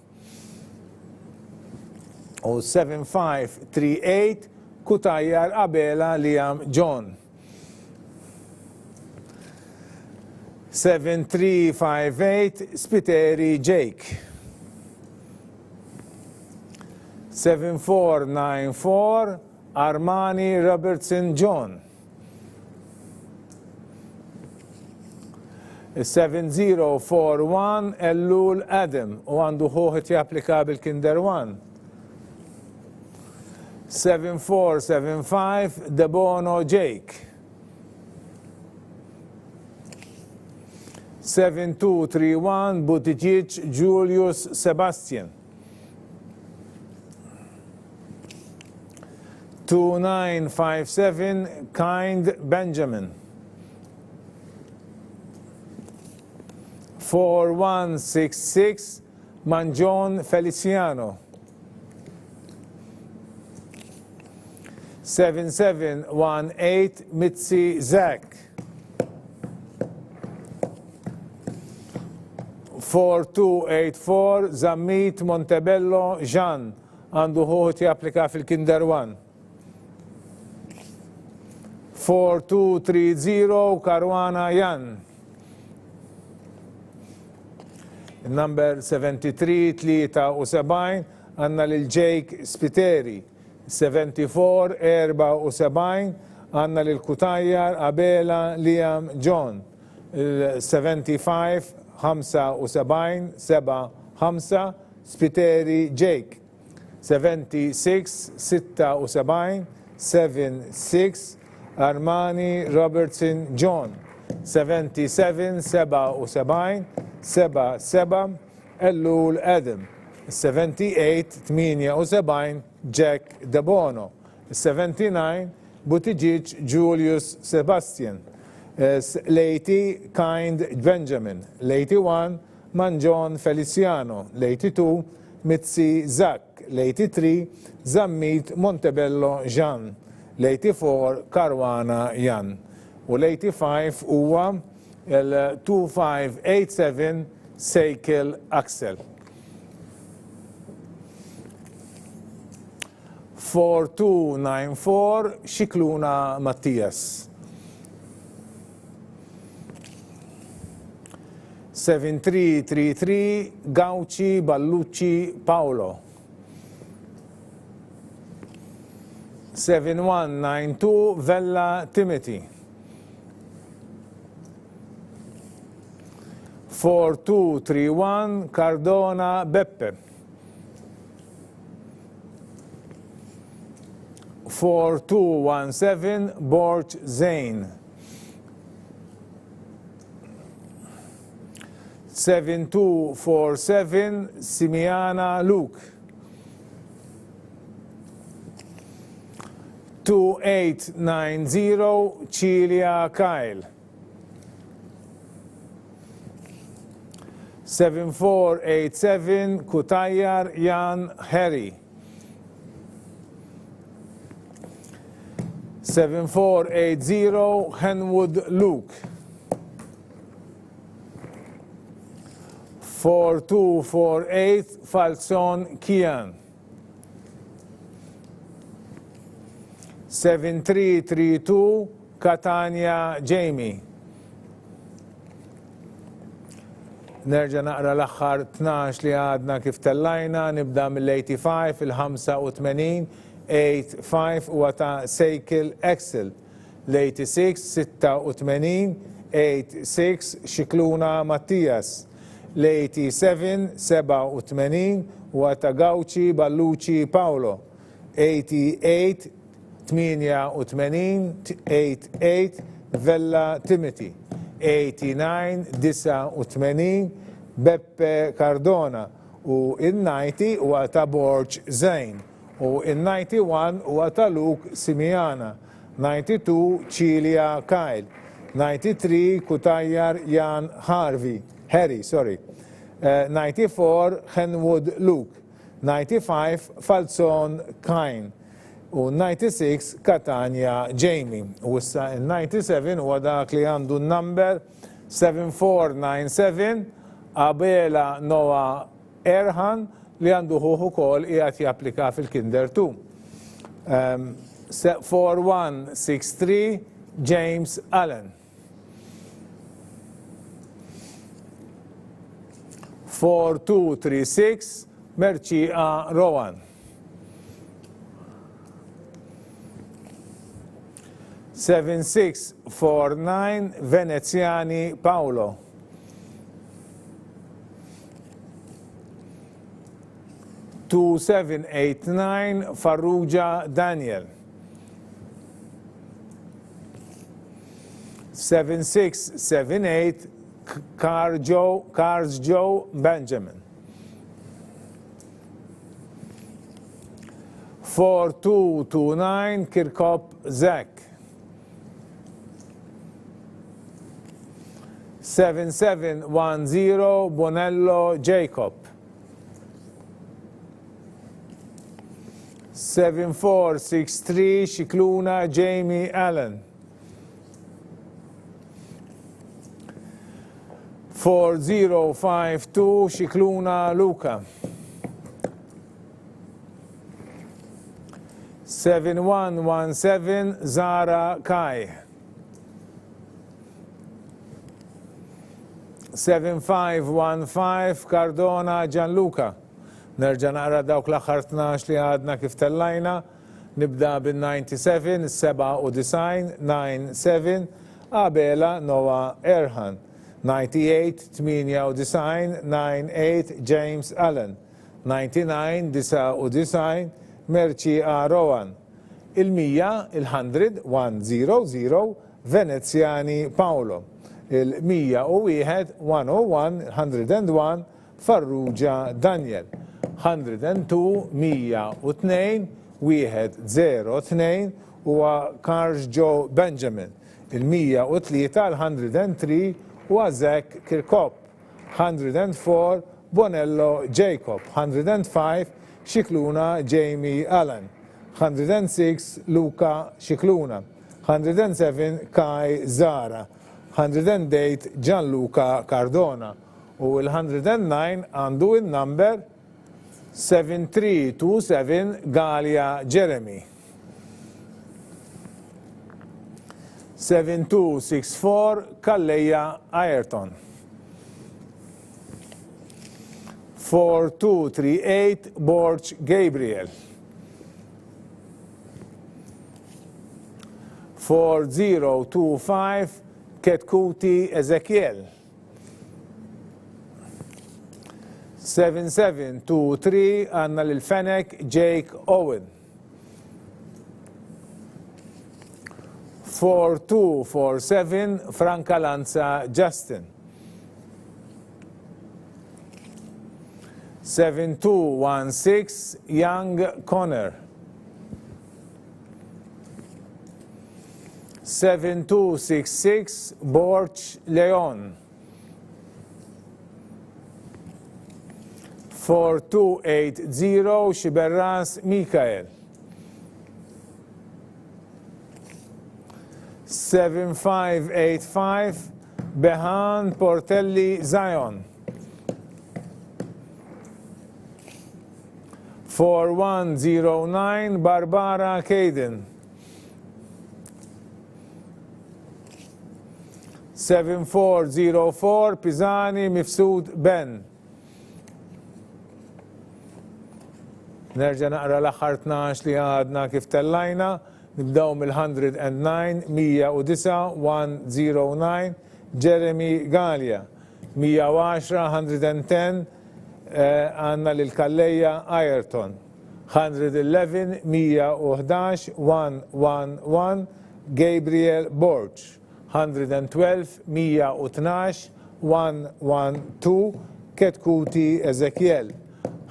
U 7538 Kutajjar Abela Liam John. 7358 Spiteri Jake. 7494 Armani Robertson John. 7041 Ellul Adam u għandu ħuħet japplika bil-Kinder 1. 7475 Debono Jake. 7231 Buttigieg Julius Sebastian. 2957 Kind Benjamin. 4166 Manjon Feliciano. 7718 Mitzi Zach. 4284 Zammit Montebello Jean għandu ħuħut japplika fil-Kinder 1. 4230 Karwana Jan. Number 7373 għanna lil-Jake Spiteri. 7474 għanna lil-Kutajjar Abela Liam John. 75 75 75 Spiteri Jake. 76 76 76 Armani Robertson John. 77 77 77 Ellul Adam. 78 78 Jack De Bono, 79 Buttigieg Julius Sebastian, l'80 Kind Benjamin, l'81 Manjon Feliciano, l'82 Mitzi Zak, l'83 Zammit Montebello Jean, l'84 Caruana Jan u l-85 huwa l-2587 Sejkel Axel. 4294 Xikluna Mattias. 7333 Gauci Ballucci Paolo. 7192 Vella Timothy. 4231 Cardona Beppe. 4217 Borch Zane. 7247 Simiana Luke. 2890 Cilia Kyle. 7487 Kutayar Jan Harry. 7480 Henwood Luke. 4248 Falson Kian. 7332 Catania Jamie. Nerġa' naqra l-aħħar 12 li għadna kif tellajna, nibda mill-85 il-85 85 huwa ta' Sejkel Axel, l-86 86 86 Xikluna Mattias, l-87 87 huwa ta' Gauci Ballucci Paolo, 88 88 88 Vella Timothy, 89 89 Beppe Cardona u il-90 huwa ta' Borch Zane u il-91 huwa ta' Luke Simiana, 92 Cilia Kyle, 93 Kutayar Jan Harry, 94 Henwood Luke, 95 Falson Kine u 96 Catania Jamie. U issa il-97 huwa dak li għandu n-number 7497 Abela Noah Erhan li għandu ħuħu kol qiegħed japplika fil-Kinder 2. 4163 James Allen. 4236 Mercia Rowan. 7649 Veneziani Paolo. 2789 Farrugia Daniel. 7678 Cars Joe Benjamin. 4229 Kirkop Zach. 7710 Bonello Jacob. 7463 Xikluna Jamie Allen. 4052 Xikluna Luca. 7117 Zara Kai. 7515 Cardona Gianluca. Nerġa' naqra dawk l-aħħar 12 li għadna kif tellajna. Nibda bil-97, 97, 97 Abela Noah Erhan. 98, 98, 98 James Allen. 99, 99 Merci A. Rowan. Il-100, il-100, 100 Veneziani Paolo. Il-101, 101, 101 Farrugia Daniel. 102, 102, 102 huwa Carl Joe Benjamin. Il-103 l-103 huwa Zach Kirkop. 104 Bonello Jacob. 105 Xikluna Jamie Allen. 106 Luca Xikluna. 107 Kai Zara. 108 Gianluca Cardona. U l-109 għandu il-number 7327 Galia Jeremy. 7264 Kalleja Ayrton. 4238 Borch Gabriel. 4025 Ketkuti Ezekiel. 7723 għanna l-Fenek Jake Owen. 4247 Franca Lanza Justin. 7216 Young Connor. 7266 Borch Leon. 4280 Xiberras Mikael. 7585 Behan Portelli Zion. 4109 Barbara Caden. 7404 Pisani Mifsud Ben. Nerġa' naqra l-aħħar 12 li għadna kif tellajna, nibdew mill-109, 109, 109, Jeremy Galia, 110, 110, għanna l-Kalleja Ayrton, 111, 111, 111, Gabriel Borch, 112, 112, 112, Ketkuti Ezekiel,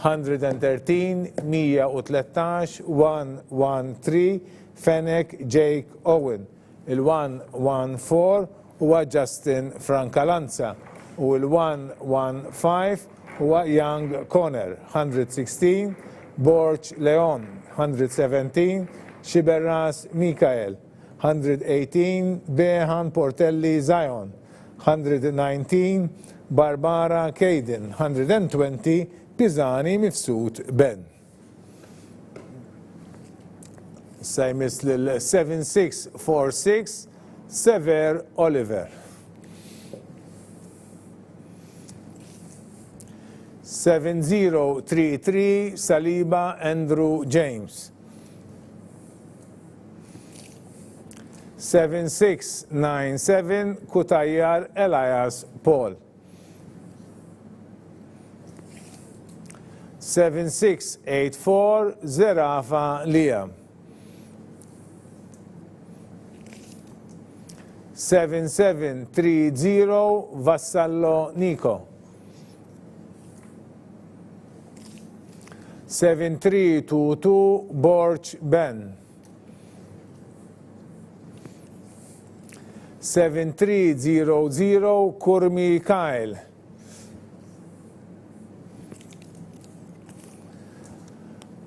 113, 113, 113, Fenek Jake Owen. Il-114 huwa Justin Francalanza u il-115 huwa Young Connor. 116, Borch Leon. 117, Xiberras Mikael. 118, Behan Portelli Zion. 119, Barbara Caden. 120, Pisani Mifsud Ben. Sajmis l-7646 Sever Oliver. 7033 Saliba Andrew James. 7697 Kutayar Elias Paul. 7684 Zerafa Liam. 7730 Vassallo Nico. 7322 Borch Ben. 7300 Kurmi Kyle.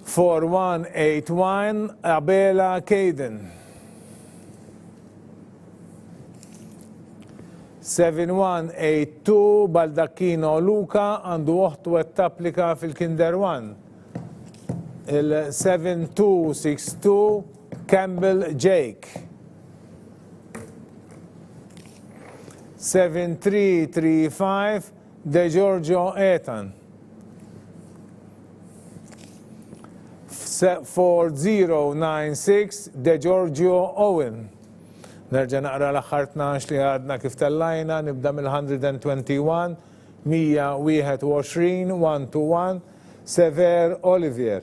4181 Abela Caden. 7182 Baldacchino Luca għandu uħtu għed tapplika fil-Kinder 1. Il-7262 Campbell Jake. 7335 De Giorgio Ethan. 4096 De Giorgio Owen. Nerġa' naqra l-aħħar 12 li għadna kif tellajna, nibda mill-121, 121, 121, Sever Olivier,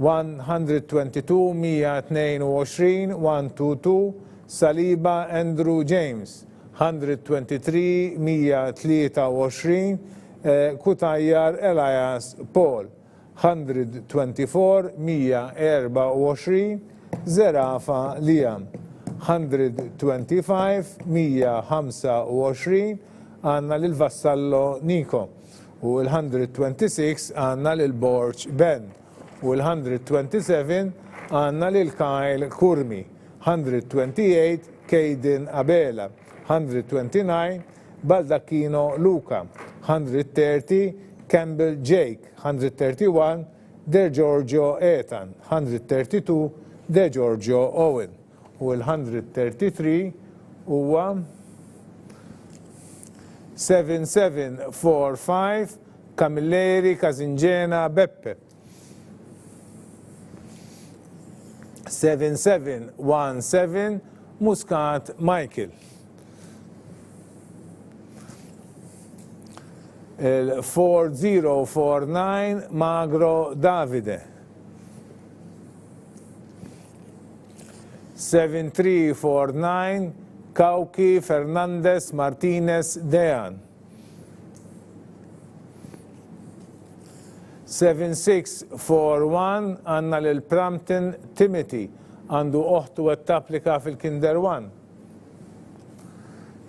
122, 122, 122, Saliba Andrew James, 123, 123, Kutayar Elias Paul, 124 124 Zerafa Liam. 125 125 għanna l-Vassallo Niko. U l-126 għanna l-Borch Ben. U l-127 għanna l-Kyle Kurmi. 128 Caden Abela. 129 Baldacchino Luca. 130 Campbell Jake. 131 De Giorgio Ethan. 132 De Giorgio Owen. U l-133 huwa 7745 Camilleri Casingena Beppe. 7717 Muscat Michael. 4049 Magro Davide. 7349 Cauchi Fernandez Martinez Dean. 7641 għanna l-Prampton Timothy għandu uħtu għed tapplika fil-Kinder 1.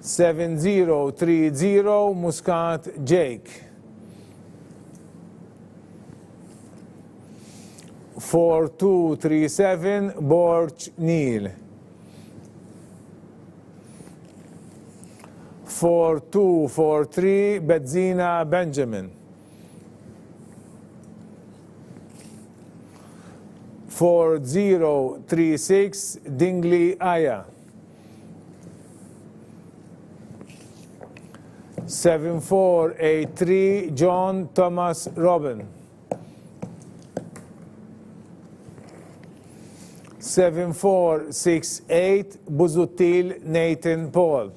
7030 Muscat Jake. 4237 Borch Neil. 4243 Bedzina Benjamin. 4036 Dingley Aya. 7483 John Thomas Robin. 7468 Buzutil Nathan Paul.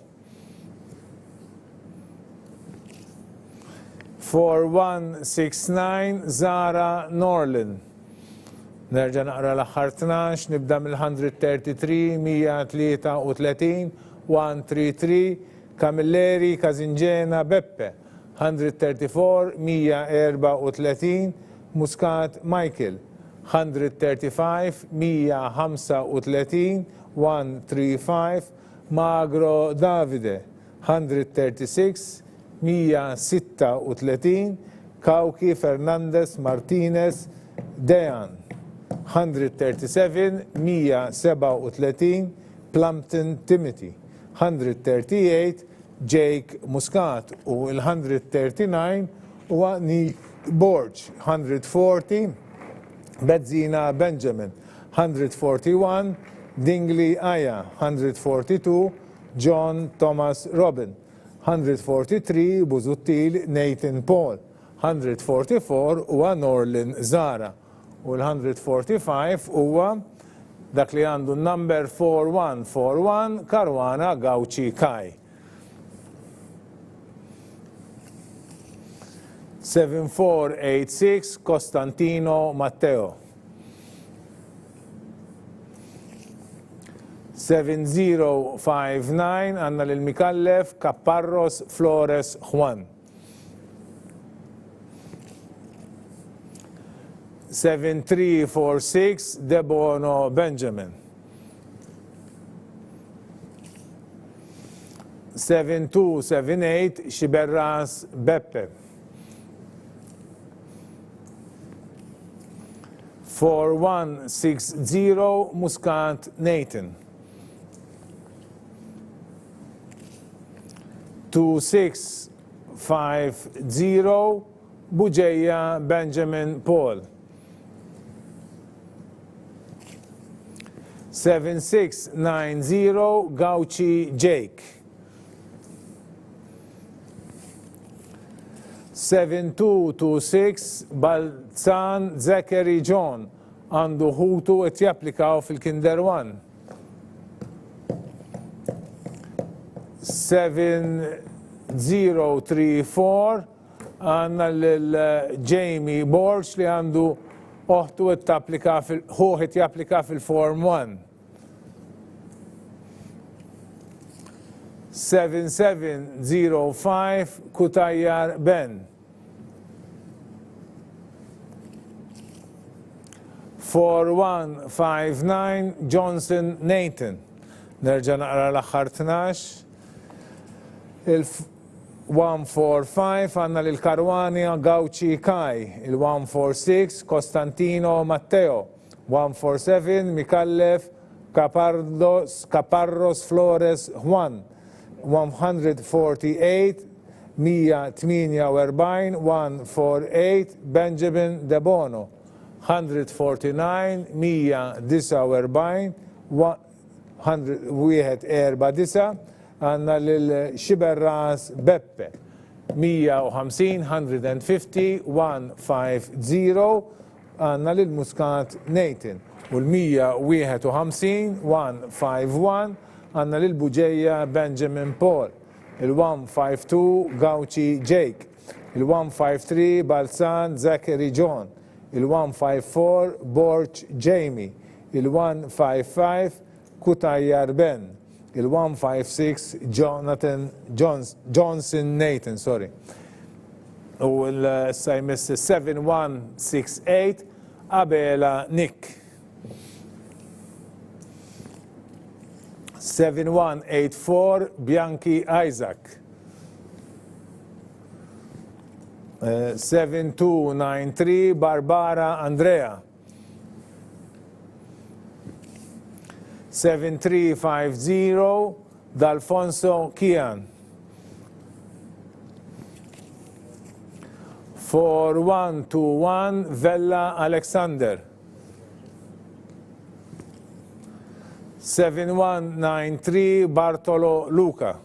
4169 Zara Norlin. Nerġa' naqra l-aħħar 12, nibda mill-133, 133, 133, Camilleri Casingena Beppe, 134, 134, Muscat Michael, 135, 135, 135, Magro Davide, 136, 136, Cauchi Fernandez Martinez Dean. 137, 137, Plumpton Timothy. 138, Jake Muscat. U l-139 huwa Nick Borch. 140, Bedzina Benjamin. 141, Dingley Aya. 142, John Thomas Robin. 143, Buzutil Nathan Paul. 144 huwa Norlin Zara. U l-145 huwa dak li għandu number 4141 Caruana Gauci Kai. 7486 Costantino Matteo. 7059 għanna l-Mikallef Caparros Flores Juan. 7346 Debono Benjamin. 7278 Xiberras Beppe. 4160 Muscat Nathan. 2650 Bugeja Benjamin Paul. 7690 Gauci Jake. 7226 Balzan Zachary John għandu ħutu qed japplikaw fil-Kinder 1. 7034 għanna l-Jamie Borch li għandu uħtu qed japplika fil-Form 1. 7705 Kutajjar Ben. 4159 Johnson Nathan. Nerġa' naqra l-aħħar 12. Il-145 għandna lil Karwania Gauci Kai. Il-146 Costantino Matteo. 147 Mikallef Caparros Flores Juan. 148 148 148 Benjamin De Bono. 149 149 149 għanna lil-Xiberras Beppe. 150 150 150 għanna lil-Muscat Nathan. U l-151 151 għanna lil-Buġeja Benjamin Paul. Il-152 Gauci Jake. Il-153 Balzan Zachary John. Il-154 Borch Jamie. Il-155 Kutajjar Ben. Il-156 Johnson Nathan, sorry. U l-sajmis 7168 Abela Nick. 7184 Bianchi Isaac. 7293 Barbara Andrea. 7350 D'Alfonso Kian. 4121 Vella Alexander. 7193 Bartolo Luca.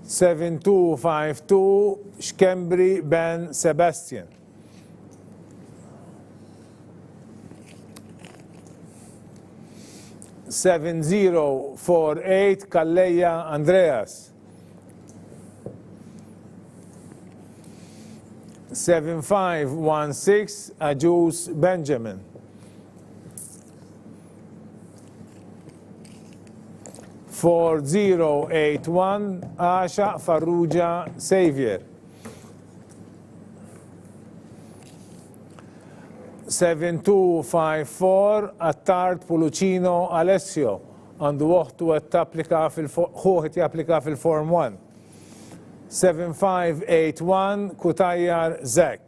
7252 Schembri Ben Sebastian. 7048 Calleja Andreas. 7516 Ajus Benjamin. 4081 Asha Farrugia Xavier. 7254 Attard Pulucino Alessio għandu waħtu għed japplika fil-Form 1. 7581 Kutajjar Zek.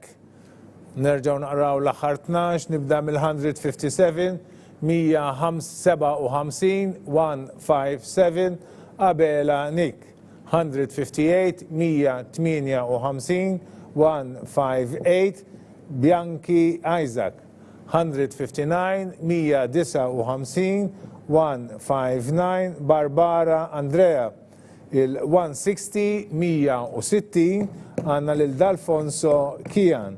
Nerġaw naqraw l-aħħar 12, nibda mill-157, 157 157 Abela Nick. 158 158 158 Bianchi Isaac. 159 159 159 Barbara Andrea. Il-160 160 għanna lil-D'Alfonso Kian.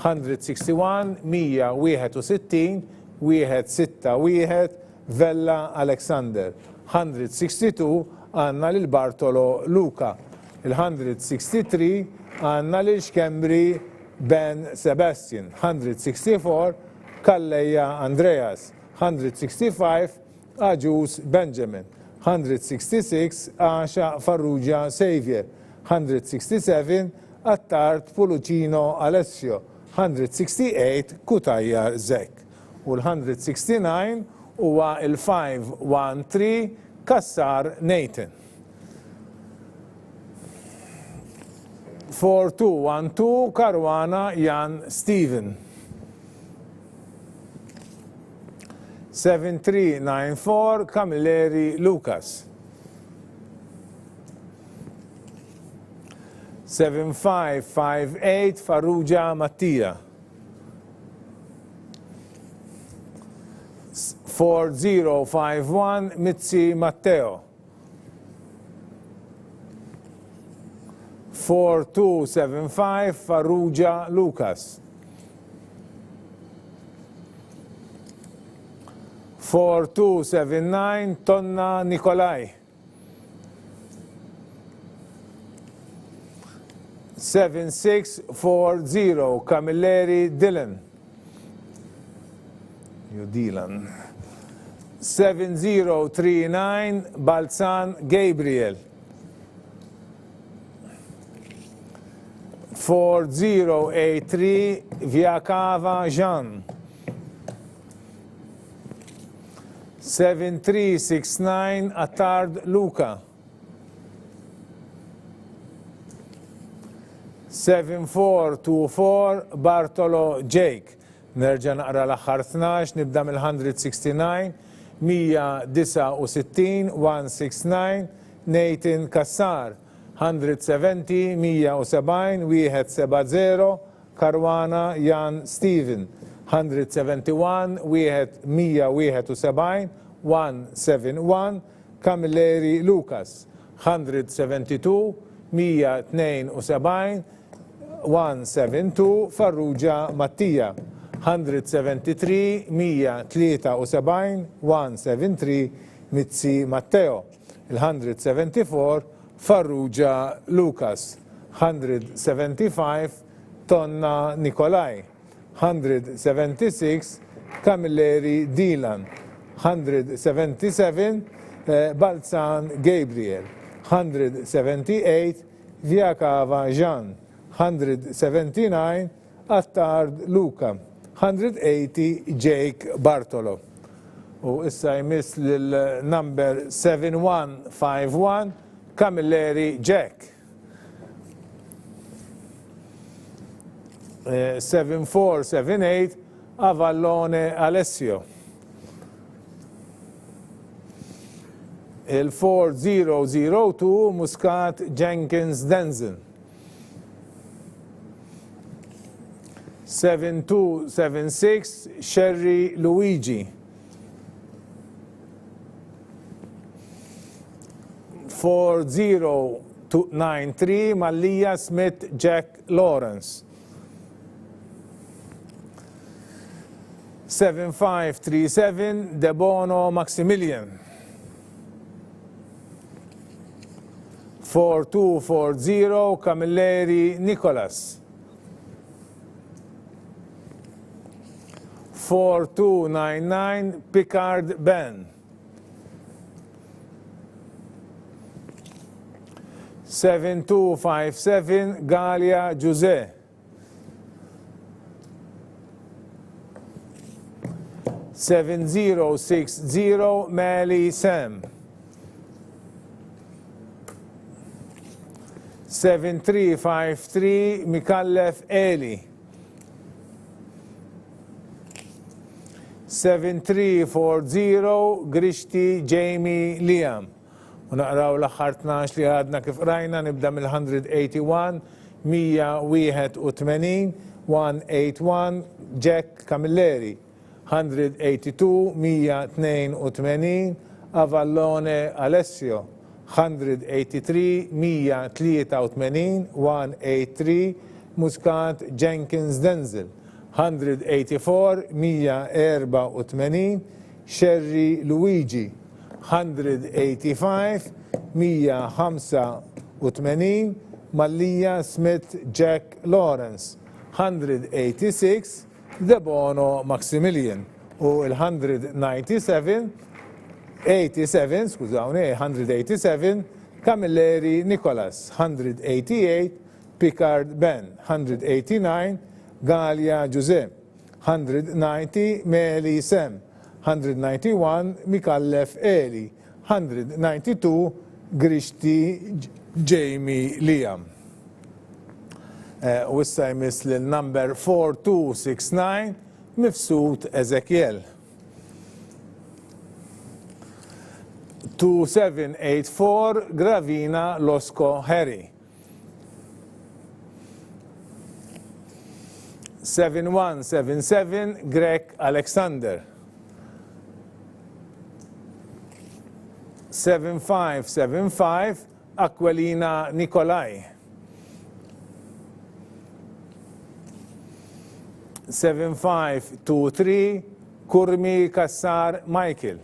161 161 161 Vella Alexander. 162 għanna lil-Bartolo Luca. Il-163 għanna lil-Xkembri Ben Sebastian. 164 Calleja Andreas. 165 Ajus Benjamin. 166 Asha Farrugia Xavier. 167 Attard Pulucino Alessio. 168 Kutajjar Zek. U l-169 huwa il-513 Kassar Nathan. 4212 Karwana Jan Steven. 7394 Camilleri Lucas. 7558 Farrugia Mattia. 4051 Mitzi Matteo. 4275 Farrugia Lucas. 4279 Tonna Nikolai. 7640 Camilleri Dylan. Dylan. 7039 Balzan Gabriel. 4083 Viacava Jean. 7369 Attard Luca. 7424 Bartolo Jake. Nerġa' naqra l-aħħar 12, nibda mill-169, 169, 169, Nathan Kassar. 170, 170, 170, Caruana Jan Steven. 171, 171, 171, Camilleri Lucas. 172, 172, 172, Farrugia Mattia. 173, 173, 173, Mizzi Matteo. Il-174, Farrugia Lucas. 175, Tonna Nikolai. 176, Camilleri Dylan. 177, Balzan Gabriel. 178, Viacava Jean. 179, Attard Luca. 180, Jake Bartolo. U issa jmiss lil-number 7151, Camilleri Jack. 7478, Avallone Alessio. Il-4002, Muscat Jenkins Denzen. 7276, Sherry Luigi. 4093, Malia Smith Jack Lawrence. 7537, Debono Maximilian. 4240, Camilleri Nicholas. 4299, Picard Ben. 7257, Galia Jose. 7060, Mali Sam. 7353, Mikallef Eli. 7340, Grishti Jamie Liam. Unaqraw l-aħħar 12 li għadna kif rajna, nibda mill-181, 181, 181, Jack Camilleri. 182, 182, Avallone Alessio. 183, 183, 183, Muscat Jenkins Denzel. 184, 184, Sherry Luigi. 185, 185, Malia Smith Jack Lawrence. 186, Debono Maximilian. U il-197, 87, skużawni, 187, Camilleri Nicholas. 188, Picard Ben. 189, Galia Jose. 190, Meli Sem. 191, Mikallef Eli. 192, Grishti Jamie Liam. U issa jmiss l-number 4269, Mifsud Ezekiel. 2784, Gravina Losco Harry. 7177, Greg Alexander. 7575, Aquilina Nikolai. 7523, Kurmi Kassar Michael.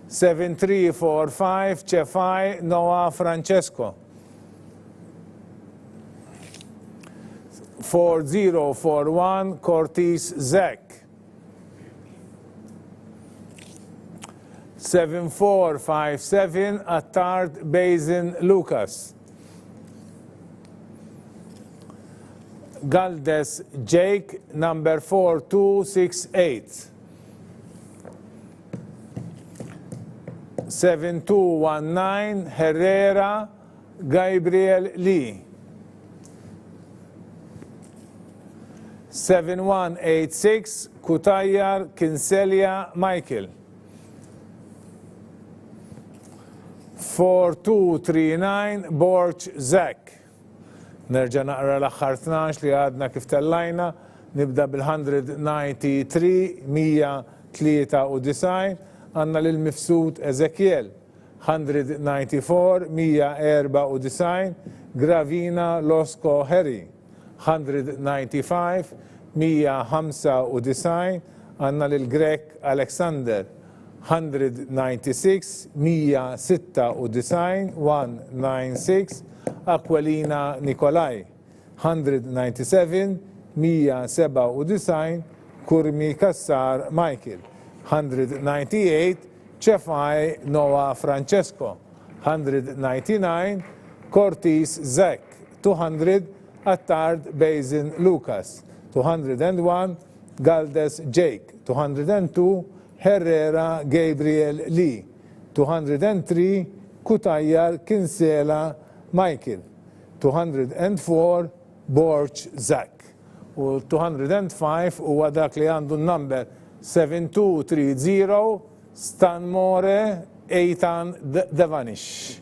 7345, Cefai Noah Francesco. 4041, Cortis Zach. 7457 Attard Basin Lucas. Galdes Jake, number 4268. 7219 Herrera Gabriel Lee. 7186 Kutayar Kinselia Michael. 4239 Borch Zach. Nerġa' naqra l-aħħar 12 li għadna kif tellajna, nibda bil-193 193 għandna lil Mifsud Ezekiel 194 194 Gravina Losco Harry 195 195 għandna lil Grek Alexander 196 196 196 Aquilina Nikolaj 197 197 Kurmi Kassar Michael 198 Cefai Noah Francesco 199 Cortis Zach 200 Attard Basin Lucas 201 Galdes Jake 202 Herrera Gabriel Lee 203 Kutayar Kinsela Michael 204 Borch Zach u 205 huwa dak li għandu n-number 7230 Stanmore Eitan Devanish.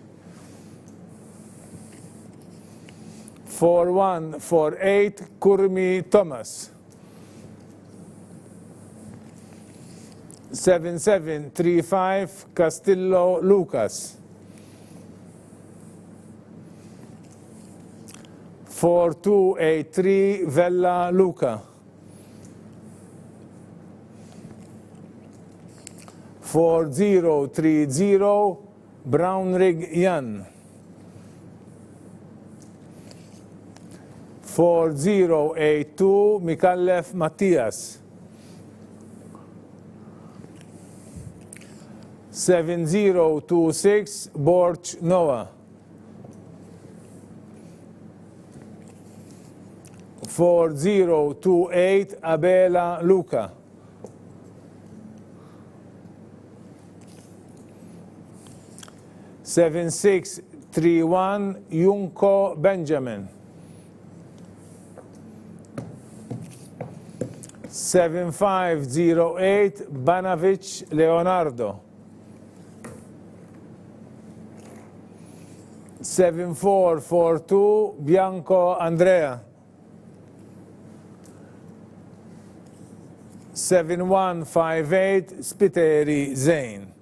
4148 Kurmi Thomas. 7735 Castillo Lucas. 4283 Vella Luca. 4030 Brownrigg Jan. 4082 Mikallef Mattias. 7026 Borch Noah. 4028 Abela Luca. 7631 Junko Benjamin. 7508 Banavich Leonardo. 7442 Bianco Andrea. 7158 Spiteri Zain.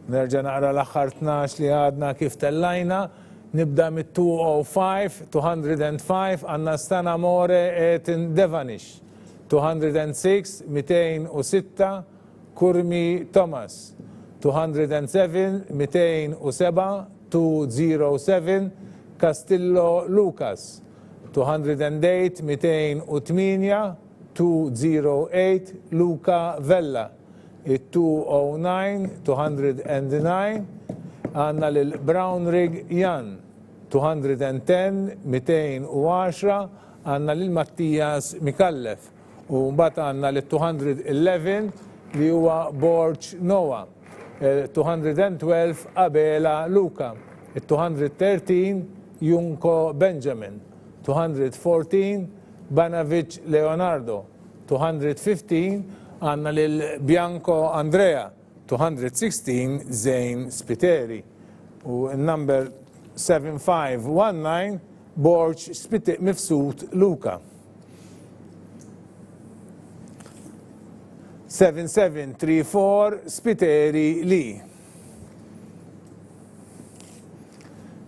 Nerġa' naqra l-aħħar 12 li għadna kif tellajna, nibda mit-205, 205 għandna Stanamore Etin Devanish. 206, 206 Kurmi Thomas. 207, 207 207 Castillo Lucas. 208, 208 208 Luca Vella. 209 209 għanna lil Brownrigg Jan. 210 210 għanna lil Mattias Mikallef. U mbagħad għandna l-211 li huwa Borch Noah. 212 Abela Luca. 213 Junko Benjamin. 214 Banavich Leonardo. 215 għanna lil Bianco Andrea. 216 Zain Spiteri. U n-number 7519 Borch Mifsud Luca. 7734 Spiteri Lee.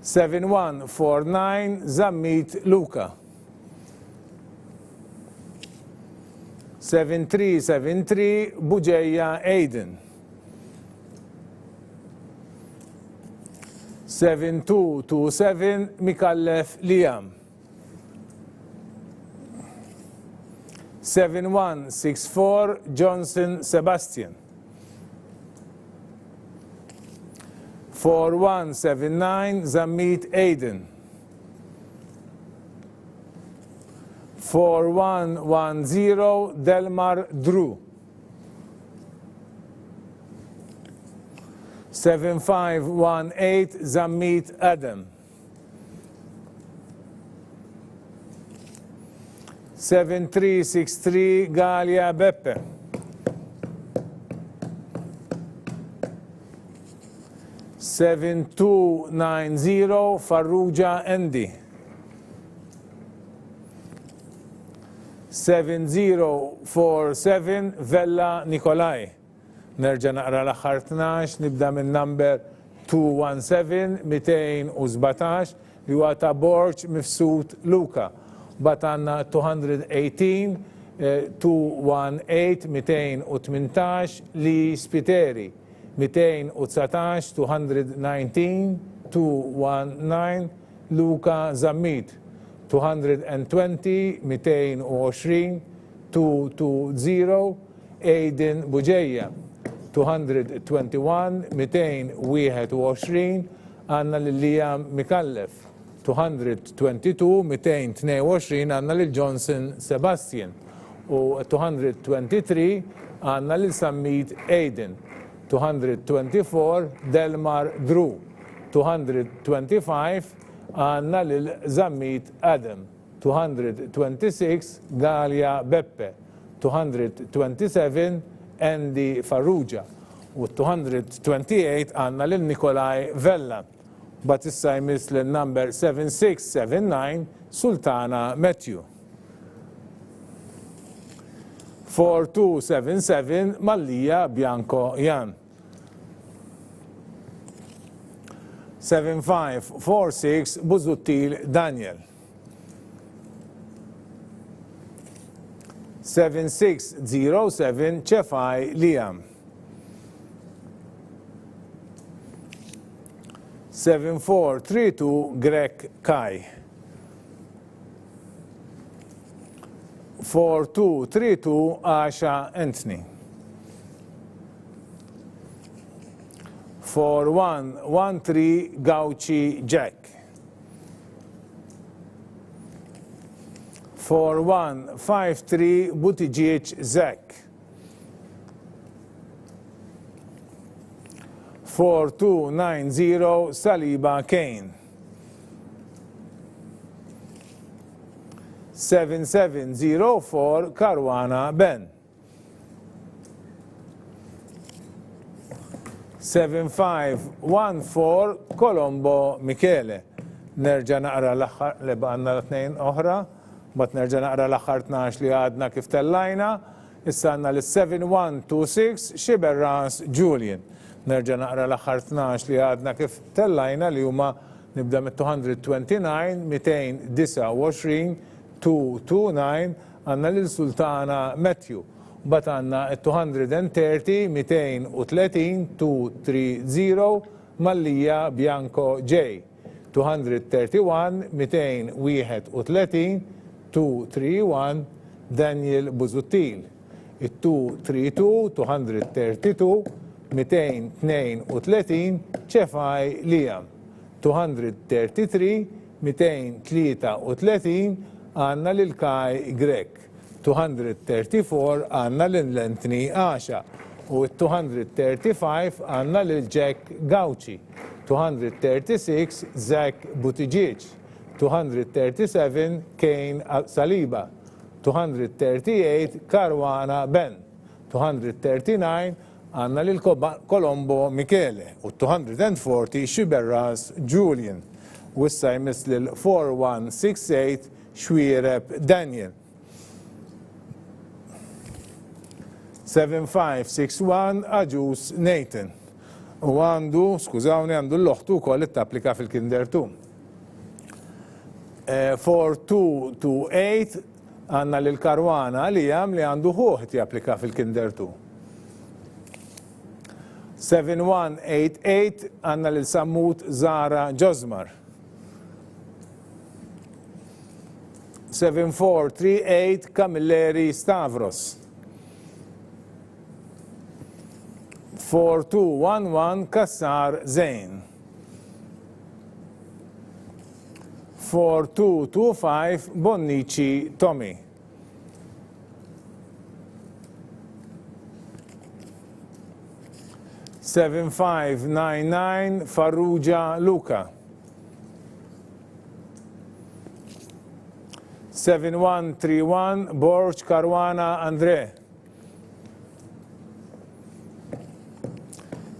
7149 Zammit Luca. 7373 Buġeja Aiden. 7227 Mikallef Liam. 7164 Johnson Sebastian. 4179 Zammit Aiden. 4110 Delmar Drew. 7518 Zammit Adam. 7363 Galia Beppe. 7290 Farrugia Andy. 7047 Vella Nikolai. Nerġa' naqra l-aħħar 12, nibda minn number 217 li huwa ta' Borġ Mifsud Luka. Batanna 218 218 218 li Spiteri. 219 219 219 Luka Zammit. 220 220 220 Aiden Buġeja. 221 221 għanna l-Liam Mikallef. 222 222 għanna l-Johnson Sebastian. U 223 għanna l-Sammit Aiden. 224 Delmar Drew. 225 għanna l-Zammit Adam. 226 Galia Beppe. 227 Andy Farrugia. U 228 għanna l-Nikolaj Vella. Bat issa jmiss l-number 7679 Sultana Matthew. 4277 Mallija Bianco Jan. 7546 Buzuttil Daniel. 7607 Chefai Liam. 7432 Greg Kai. 4232 Asha Anthony. 4113 Gauchi Jack. 4153 Buttigieg Zach. 4290 Saliba Kane. 7704 Caruana Ben. 7514 Colombo Michele. Nerġa' naqra l-aħħar li baqanna l-tnejn oħra, bat nerġa' naqra l-aħħar 12 li għadna kif tellajna, issa għandna l-7126 Xiberras Julian. Nerġa' naqra l-aħħar 12 li għadna kif tellajna li huma nibda mit-229 229 229 għandna lil-Sultana Matthew. Bat għandna 230 230 230 Mallija Bianco J. 231 231 231 Daniel Buzuttil. 232 232 232 Chefai Liam. 233 233 għanna l-Kai Grek. 234 għanna l-Lentni Asha. U 235 għanna l-Jack Gauchi. 236 Zach Buttigieg. 237 Kane Saliba. 238 Caruana Ben. 239 għanna l-Colombo Michele. U 240 Xiberras Julian. U issa jmiss l-4168 Xwiereb Daniel. 7561 Aġus Nathan. U għandu, skużawni, għandu l-loħtu kol it-tapplika fil-Kinder 2. 4228 għanna l-Karwana Liam li għandu ħuħt japplika fil-Kinder 2. 7188 għanna l-Sammut Zara Josmar. 7438 Camilleri Stavros. 4211 Kassar Zain. 4225 Bonnici Tommy. 7599 Farrugia Luca. 7131 Borch Caruana Andre.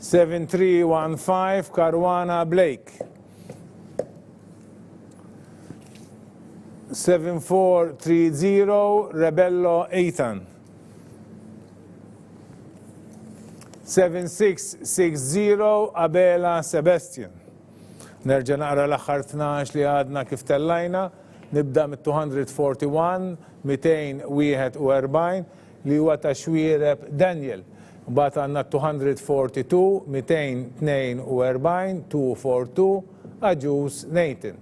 7315 Caruana Blake. 7430 Rebello Ethan. 7660 Abela Sebastian. Nerġa' naqra l-aħħar 12 li għadna kif tellajna, nibda mit-241 241 li huwa ta' Xwiereb Daniel. Mbagħad għandna 242 242 242 Aġus Nathan.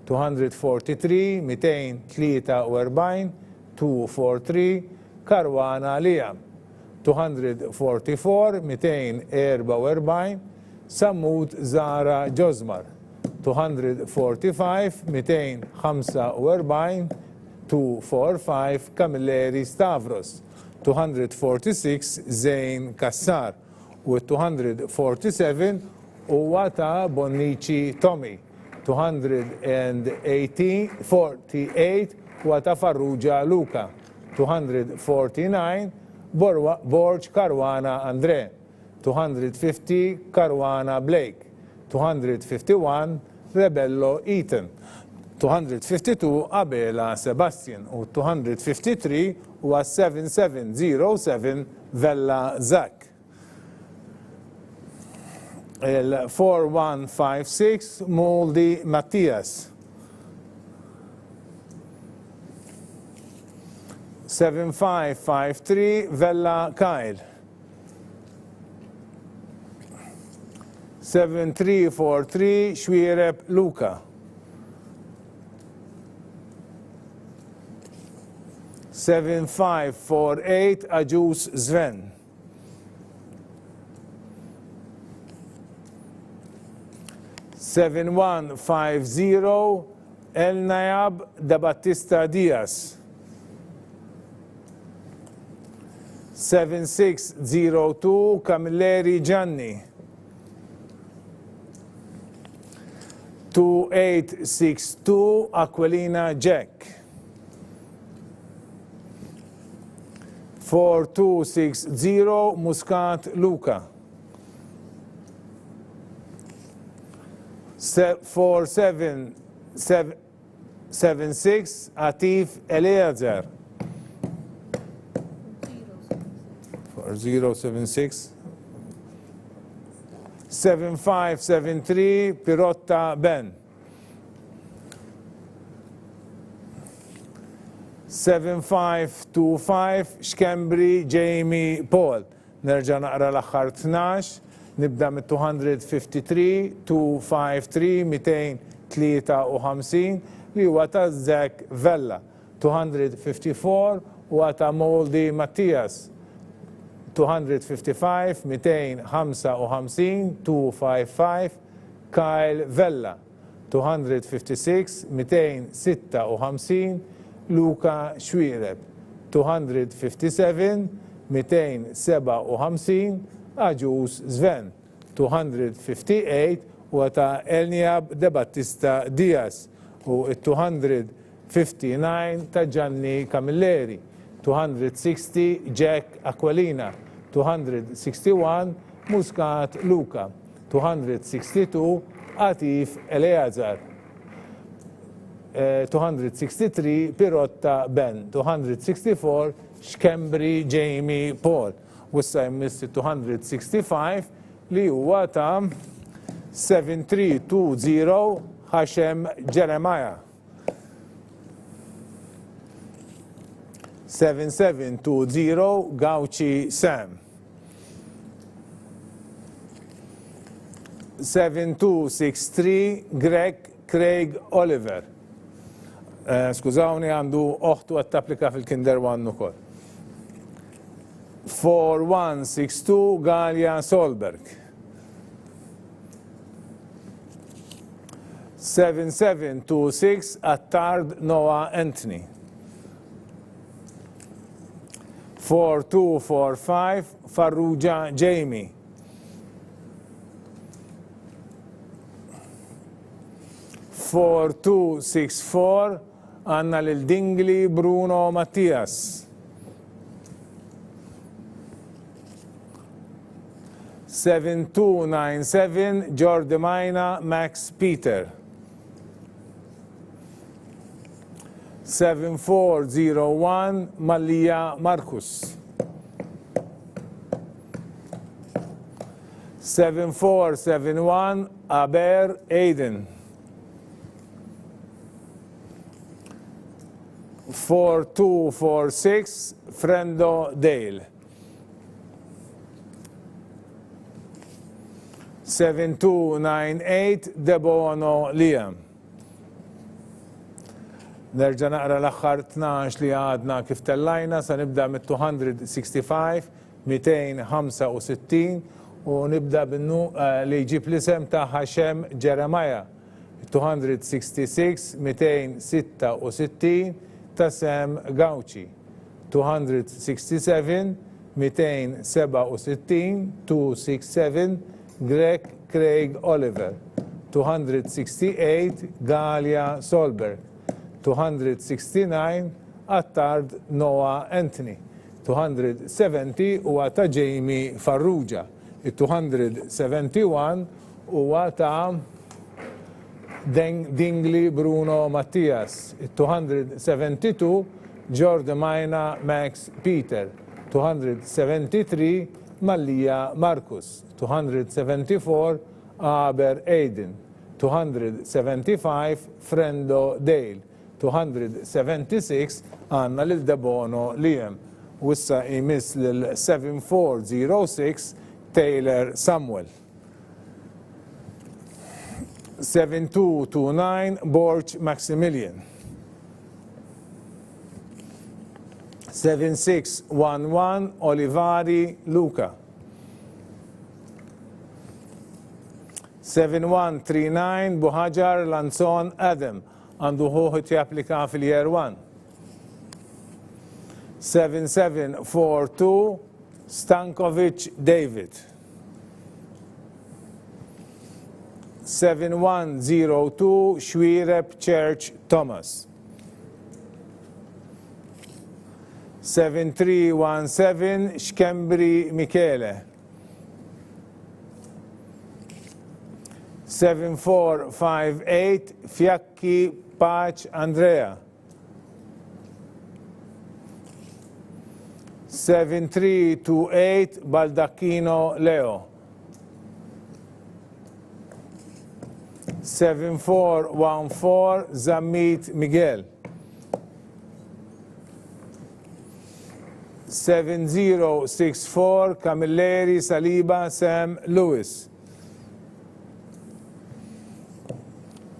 243 243 243 Karwana Liam. 244 244 Samud Zara Josmar. 245 245 245 Camilleri Stavros. 246 Zain Kassar u 247 huwa ta' Bonnici Tommy. 248 huwa ta' Farrugia Luca. 249 Borch Caruana Andre. 250 Caruana Blake. 251 Rebello Ethan. 252 Abela Sebastian u 253 huwa 7707 Vella Zak. Il-4156 Moldi Mattias. 7553 Vella Kyle. 7343 Xwiereb Luca. 7548 Aġus Sven. 7150 Elnayab Da Battista Diaz. 7602 Camilleri Gianni. 2862 Aquilina Jack. 4260 Muscat Luca. 4776 Atif Eliezer. 4076 7573 Pirotta Ben. 7525 Xkembri Jamie Paul. Nerġa' naqra l-aħħar 12. Nibda mit-253 253 253 li huwa ta' Zek Vella. 254 huwa ta' Moldi Mattias. 255 255 255 Kyle Vella. 256 256 Luca Xwiereb. 257 257 Aġus Sven. 258 huwa ta' Elniab Da Battista Diaz u 259 ta' Gianni Camilleri. 260 Jack Aquilina. 261 Muscat Luca. 262 Atif Eleazar. 263 Pirotta Ben. 264 Xkembri Jamie Paul. Wissa jmiss 265 li huwa ta' 7320 Hashem Jeremiah. 7720 Gauchi Sam. 7263 Greg Craig Oliver. Skużawni għandu oħtu għat-tapplika fil-Kinder 1 ukoll. 4162 Galia Solberg. 7726 Attard Noah Anthony. 4245 Farrugia Jamie. 4264 Anna Lil Dingley Bruno Mattias. 7297 Jordemina Max Peter. 7401 Malia Marcus. 7471 Aber Aiden. 4246 Frendo Dale. 7298 Debono Liam. Nerġa' naqra l-aħħar 12 li għadna kif tellajna, sa nibda mit-265, 265 u nibda binnu li jġib l-isem ta' Hashem Jeremiah. 266, 266 ta' Sam Gauci. 267, 267, 267 Greg Craig Oliver. 268 Galia Solberg. 269 Attard Noah Anthony. 270 huwa ta' Jamie Farrugia. 271 huwa ta' Dingley Bruno Mattias. 272 Jordemina Max Peter. 273 Malia Marcus. 274 Aber Aiden. 275 Frendo Dale. 276 għanna lil Debono Liam. Wissa jmiss lil 7406 Taylor Samuel. 7229 Borch Maximilian. 7611 Olivari Luca. 7139 Buhajar Lanzon Adam. Għandu ħuħit japplika fil-year 1. 7742 Stankovic David. 7102 Schwirep Church Thomas. 7317 Schkembri Michele. 7458 Fiacchi Pac Andrea. 7328 Baldacchino Leo. 7414 Zammit Miguel. 7064 Camilleri Saliba Sam Lewis.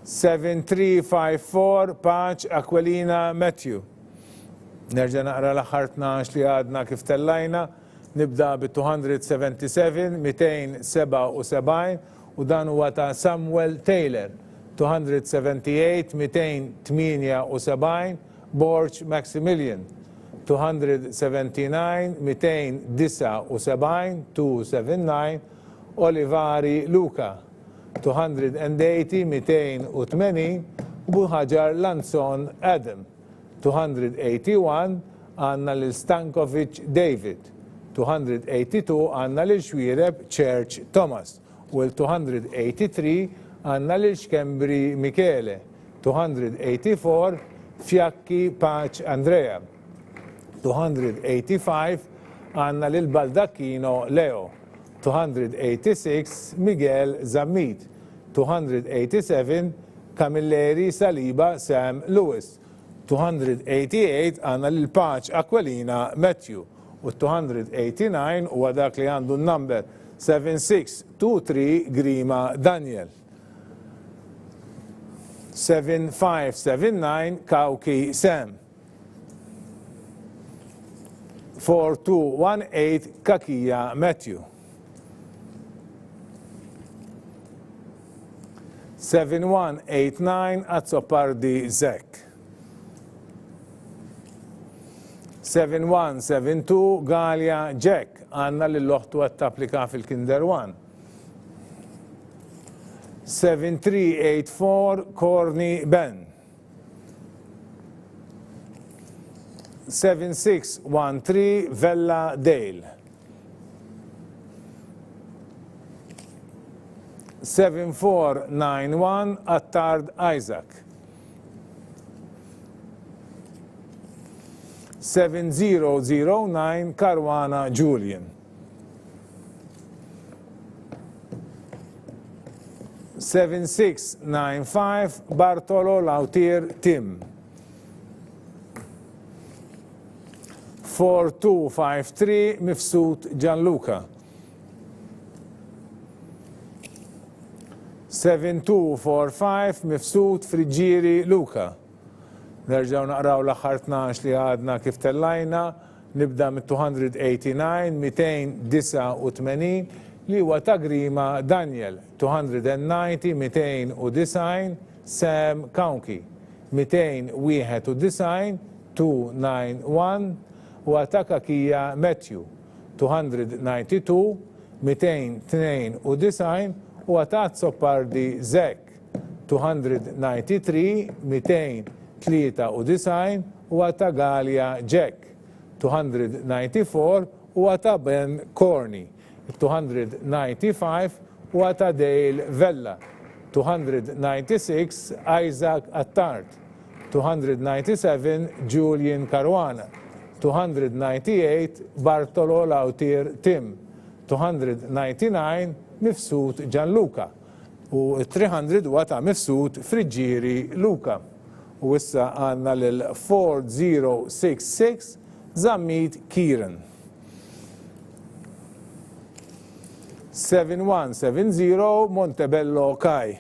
7354 Pac Aquilina Matthew. Nerġa' naqra l-aħħar 12 li għadna kif tellajna, nibda bi-277, 277 u dan huwa ta' Samuel Taylor. 278, 278 Borch Maximilian. 279, 279 279 Olivari Luca. 280, 280 Buhajar Lanzon Adam. 281 għanna l-Stankovic David. 282 għanna l-Schwirep Church Thomas. U l-283 għanna l-Schkembri Michele. 284 Fiacchi Pac Andrea. 285 għanna l-Baldacchino Leo. 286 Miguel Zammit. 287 Camilleri Saliba Sam Lewis. 288 għanna l-Pac Aquilina Matthew. U 289 u għadak li għandu n-number 7623 Grima Daniel. 7579 Kauki Sam. 4218 Kakija Matthew. 7189 Azzopardi Zek. 7172 Galia Jack, għanna l-loħtu għat tapplika fil-Kinder 1. 7384 Corny Ben. 7613 Vella Dale. 7491 Attard Isaac. 7009 Caruana Julian. 7695 Bartolo Lautier Tim. 4253 Mifsud Gianluca. 7245 Mifsud Frigieri Luca. Nerġaw naqraw l-aħħar 12 li għadna kif tellajna, nibda mit-289, 289 li huwa ta' Grima Daniel, 290, 290 Sam County, 291, 291 huwa ta' Kakija Matthew, 292, 292 huwa ta' Azzopardi Zek, 293, 293 huwa ta' Galia Jack, 294 huwa ta' Ben Corny, 295 huwa ta' Dale Vella, 296 Isaac Attard, 297 Julian Caruana, 298 Bartolo Lautier Tim, 299 Mifsud Gianluca u 300 huwa ta' Mifsud Frigieri Luca. U issa għanna l-4066 Zammit Kieran. 7170 Montebello Kai.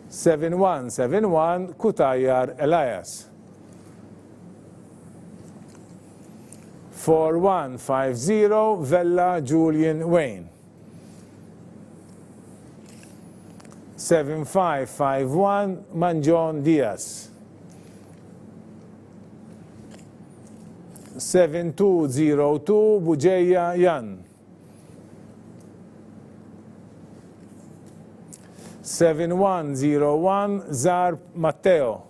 7171 Kutajar Elias. 4150 Vella Julian Wayne. 7551 Manjon Diaz. 7202 Bujeya Jan. 7101 Zarb Matteo.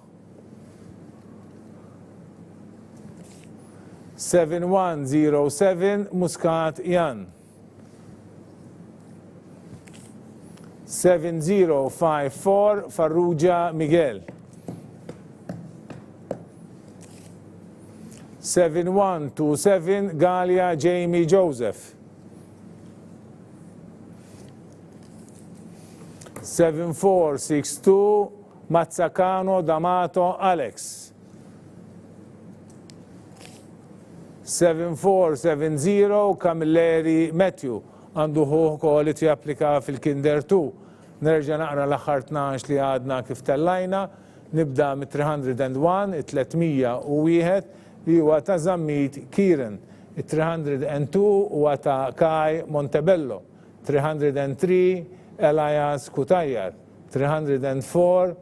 7107 Muscat Jan. 7054 Farrugia Miguel. 7127 Galia Jamie Joseph. 7462 Mazzacano D'Amato Alex. 7470 Camilleri Matthew, għandu ħuħ li t-japplika fil-Kinder 2. Nerġa' naqra l-aħħar 12 li għadna kif tellajna, nibda mit-301, 301 li huwa ta' Zammit Kieran, 302 huwa ta' Kai Montebello, 303 Elias Kutajar, 304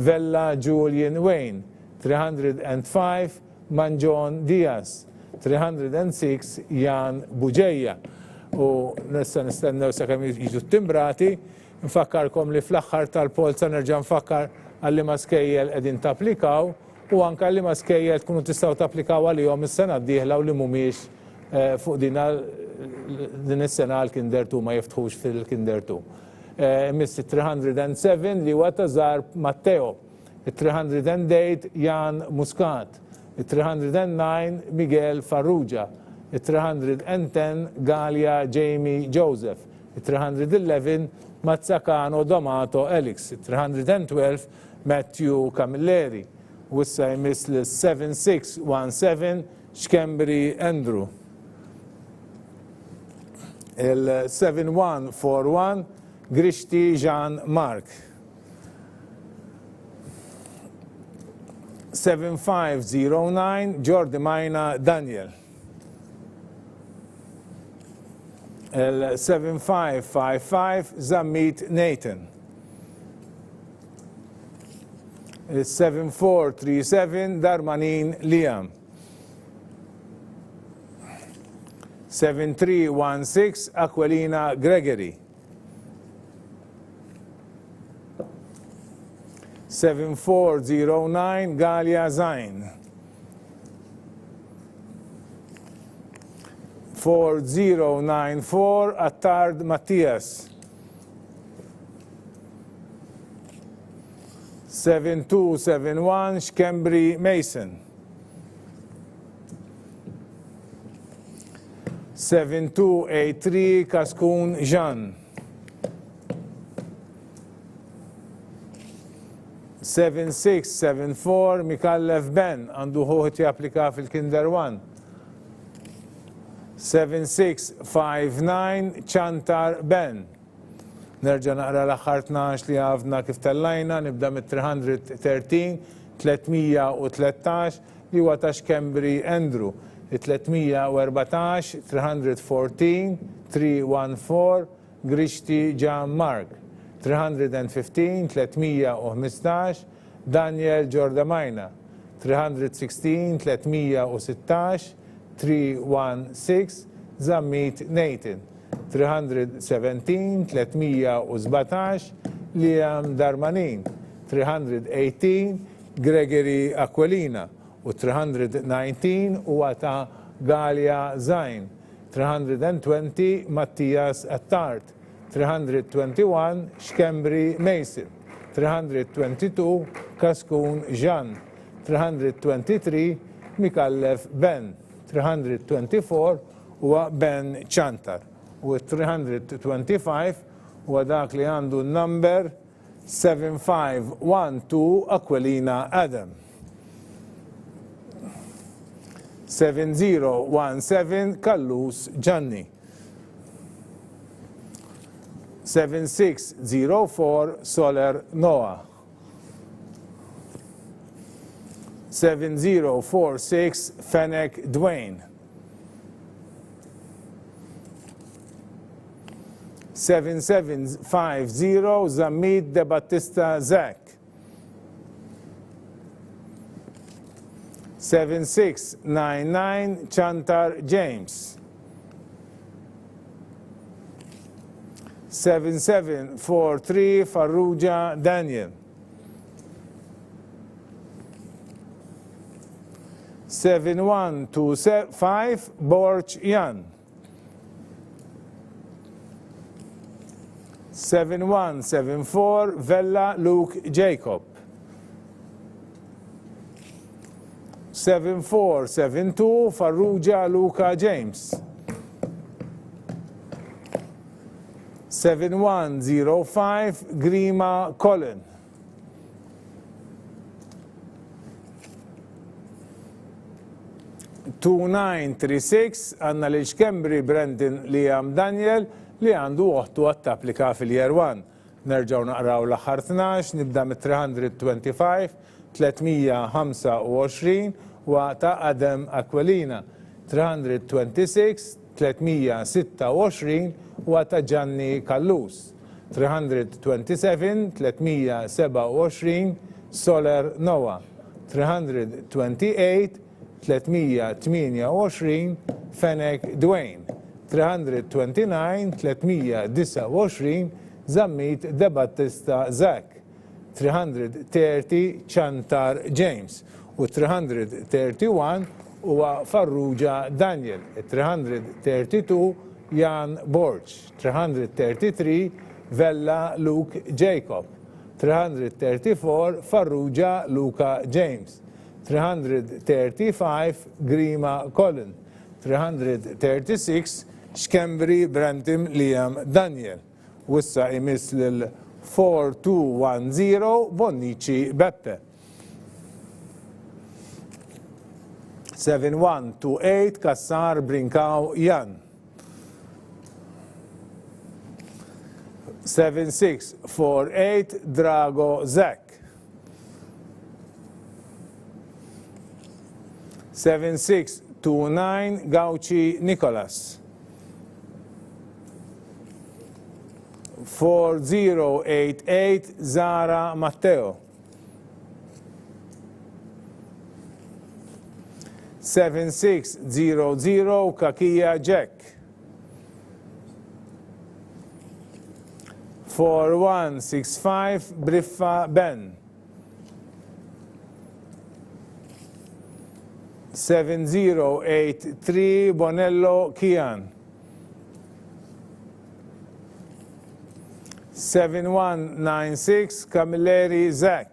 Vella Julian Wayne, 305 Manjon Diaz, 306 Jan Bujeja. U nista nistennew sakemm jiġu timbrati, nfakkarkom li fl-aħħar tal-polza nerġa' nfakkar għalli ma skejjel qegħdin tapplikaw u anke li ma skejjel tkunu tistgħu tapplikaw għalihom is-sena d-dieħla u li mhumiex fuq din is-sena l-Kinder 2 ma jiftħux fil-Kinder 2. Miss 307 li huwa ta' Zarb Matteo, 308 Jan Muscat, 309 Miguel Farrugia, 310 Galia Jamie Joseph, 311 Mazzacano D'Amato Elix, 312 Matthew Camilleri, u issa jmiss l-7617 Xkembri Andrew. Il-7141 Grishti Jean Mark. 7509 Jordi Majna Daniel. Il-7555 Zammit Nathan. Il-7437 Darmanin Liam. 7316 Aquilina Gregory. 7409 Galia Zain. 4094 Attard Matthias. 7271 Shkembri Mason. 7283 Kaskun Jean. 7674 Mikallef Ben għandu ħuħet japplika fil-Kinder 1. 7659 Chantar Ben. Nerġa' naqra l-aħħar 12 li għafna kif tellajna, nibda mit-313 313 li huwa ta' Shkembri Andrew. 314 314 314 Grishti Jan Mark. 315 315 Daniel Jordamajna. 316 316 316 Zammit Nathan. 317 317 Liam Darmanin. 318 Gregory Aquilina. U 319 huwa ta' Galia Zain. 320 Mattias Attard. 321 Shkembri Mason. 322 Kaskun Jean. 323 Mikallef Ben. 324 huwa Ben Chantar. U 325 huwa dak li għandu number 7512 Aquilina Adam. 7017 Kallus Gianni. 7604 Soler Noah. 7046 Fennec Dwayne. 7750 Zammit De Battista Zach. 7699 Chantar James. 7743 Farrugia Daniel. 7125 Borch Jan. 7174 Vella Luke Jacob. 7472 Farrugia Luca James. 7105 Grima Colin. 2936 għanna li Shkembri Brendan Liam Daniel li għandu uħtu għat-applika fil-Year 1. Nerġaw naqraw l-aħħar 12, nibda mit-325, 325 wa ta' Adam Aquilina. 326, 326 wa ta' Gianni Kallus. 327, 327 Soler Noah. 328, 328 Fennec Dwayne. 329, 329 Zammit De Battista Zach. 330 Chantar James. U 331 huwa Farrugia Daniel. 332 Jan Borch. 333 Vella Luke Jacob. 334 Farrugia Luca James. 335 Grima Colin. 336 Shkembri Brendan Liam Daniel. Wissa imiss lil-4210 Bonnici Beppe. 7128 Kassar Brinkaw Jan. 7648 Drago Zach. 7629 Gauci Nicholas. 4088 Zara Matteo. 7600 Kakia Jack. 4165 Briffa Ben. 7083 Bonello Kian. 7196 Camilleri Zach.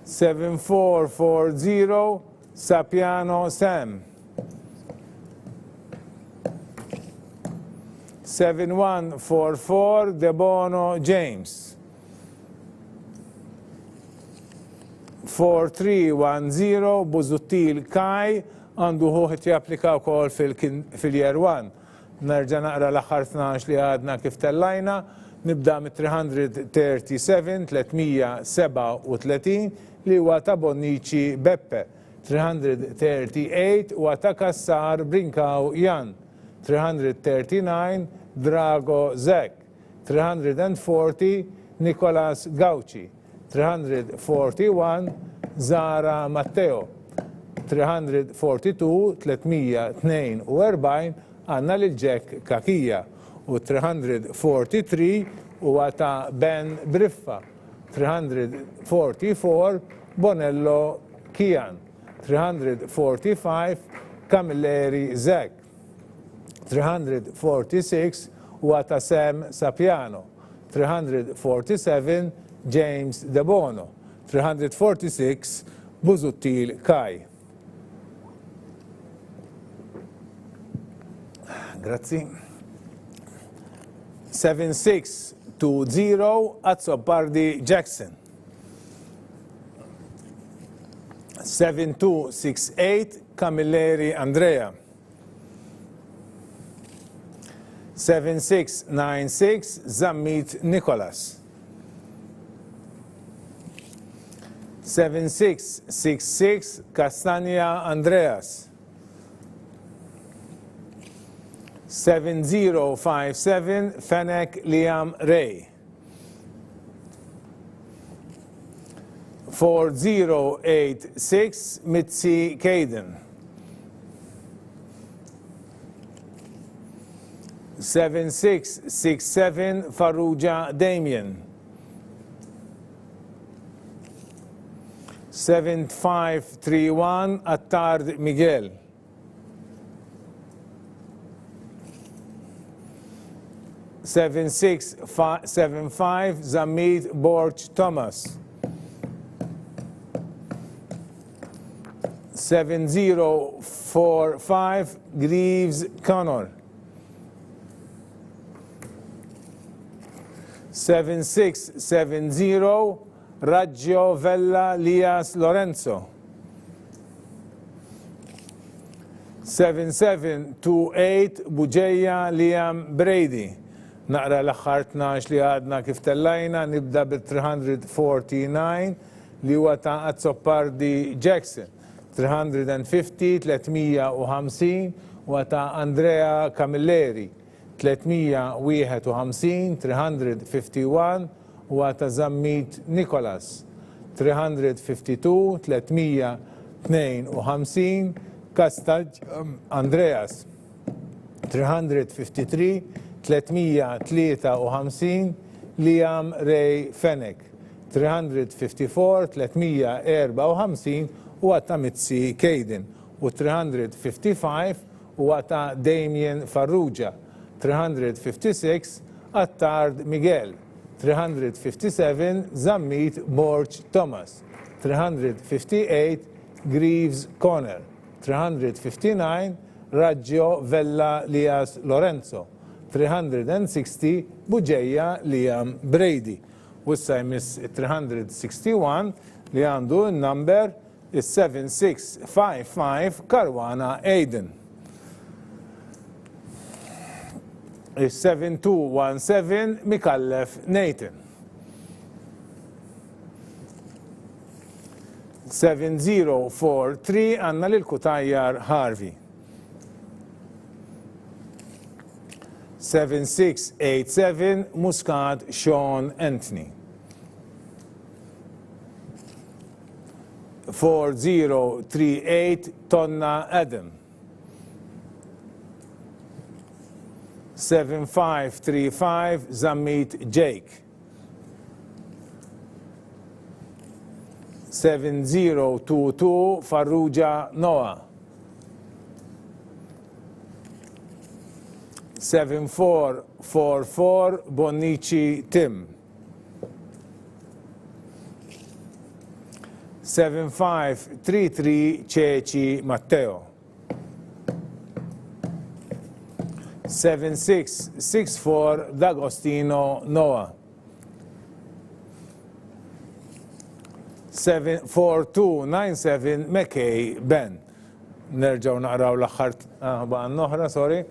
7440 Sapiano Sam. 7144 Debono James. 4310 Buzuttil Kai għandu ħuħet japplika wkoll fil-year 1. Nerġa' naqra l-aħħar 12 li għadna kif tellajna, nibda mit-337 337 li huwa ta' Bonnici Beppe, 338 huwa ta' Kassar Brinkaw Jan, 339 Drago Zek, 340 Nicolas Gauci, 341 Zara Matteo, 342 342 għanna l-ġek Kakija u 343 huwa ta' Ben Briffa, 344 Bonello Kian, 345 Camilleri Zek, 346 huwa ta' Sam Sapiano, 347 James Debono, 346 Buzuttil Kai. Grazzi. 7620 Azzopardi Jackson. 7268 Camilleri Andrea. 7696 Zammit Nicholas. 7666 Castagna Andreas. 7057 Fennec Liam Ray. 4086 Mitzi Caden. 7667 Farrugia Damien. 7531 Attard Miguel. 7675 Zamit Borch Thomas. 7045 Greaves Connor. 7670 Raggio Vella Lias Lorenzo. 7728 Buġeja Liam Brady. Naqra l-aħħar 12 li għadna kif tellajna, nibda bil-349 li huwa ta' Azzopardi Jackson, 350 350 huwa ta' Andrea Camilleri, 351 351 huwa ta' Zammit Nicholas, 352 352 Kastaġ Andreas, 353 353 Liam Ray Fennec, 354 354 huwa ta' Mitzi Caden u 355 huwa ta' Damien Farrugia, 356 Attard Miguel, 357 Zammit Borch Thomas, 358 Greaves Connor, 359 Raggio Vella Lias Lorenzo, 360 Buġeja Liam Brady. Wissa jmiss 361 li għandu n-number is 7655 Karwana Aiden. Is 7217 Mikallef Nathan. 7043 għanna l-kutajjar Harvey. 7687 Muscat Sean Anthony. 4038 Tonna Adam. 7535 Zamit Jake. 7022 Farrugia Noah. 7444 Bonnici Tim. 7533 Ceci Matteo. 7664 D'Agostino Noah. 4297 McKay Ben. Nerġaw naqraw l-axħar baqan noħra, sorry.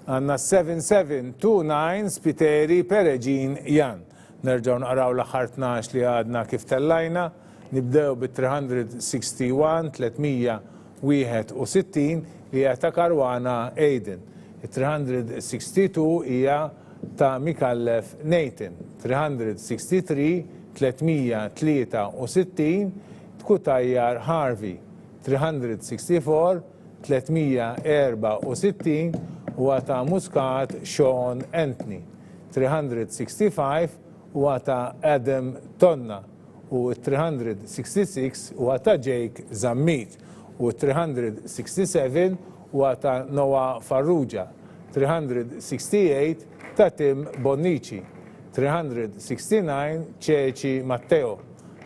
Għanna 7729 Spiteri Pereġin Jan. Nerġaw naqraw l-axħar 12 li għadna kif tellajna. Nibdew bit-361, 361 li għata Karwana Aiden. 362 hija ta' Mikallef Nathan. 363, 363 Kutajjar Harvey. 364, 364 huwa ta' Muscat Sean Anthony. 365 huwa ta' Adam Tonna. U 366 huwa ta' Jake Zammit. U 367 huwa ta' Noah Farrugia. 368 ta' Tim Bonnici. 369 Ceci Matteo.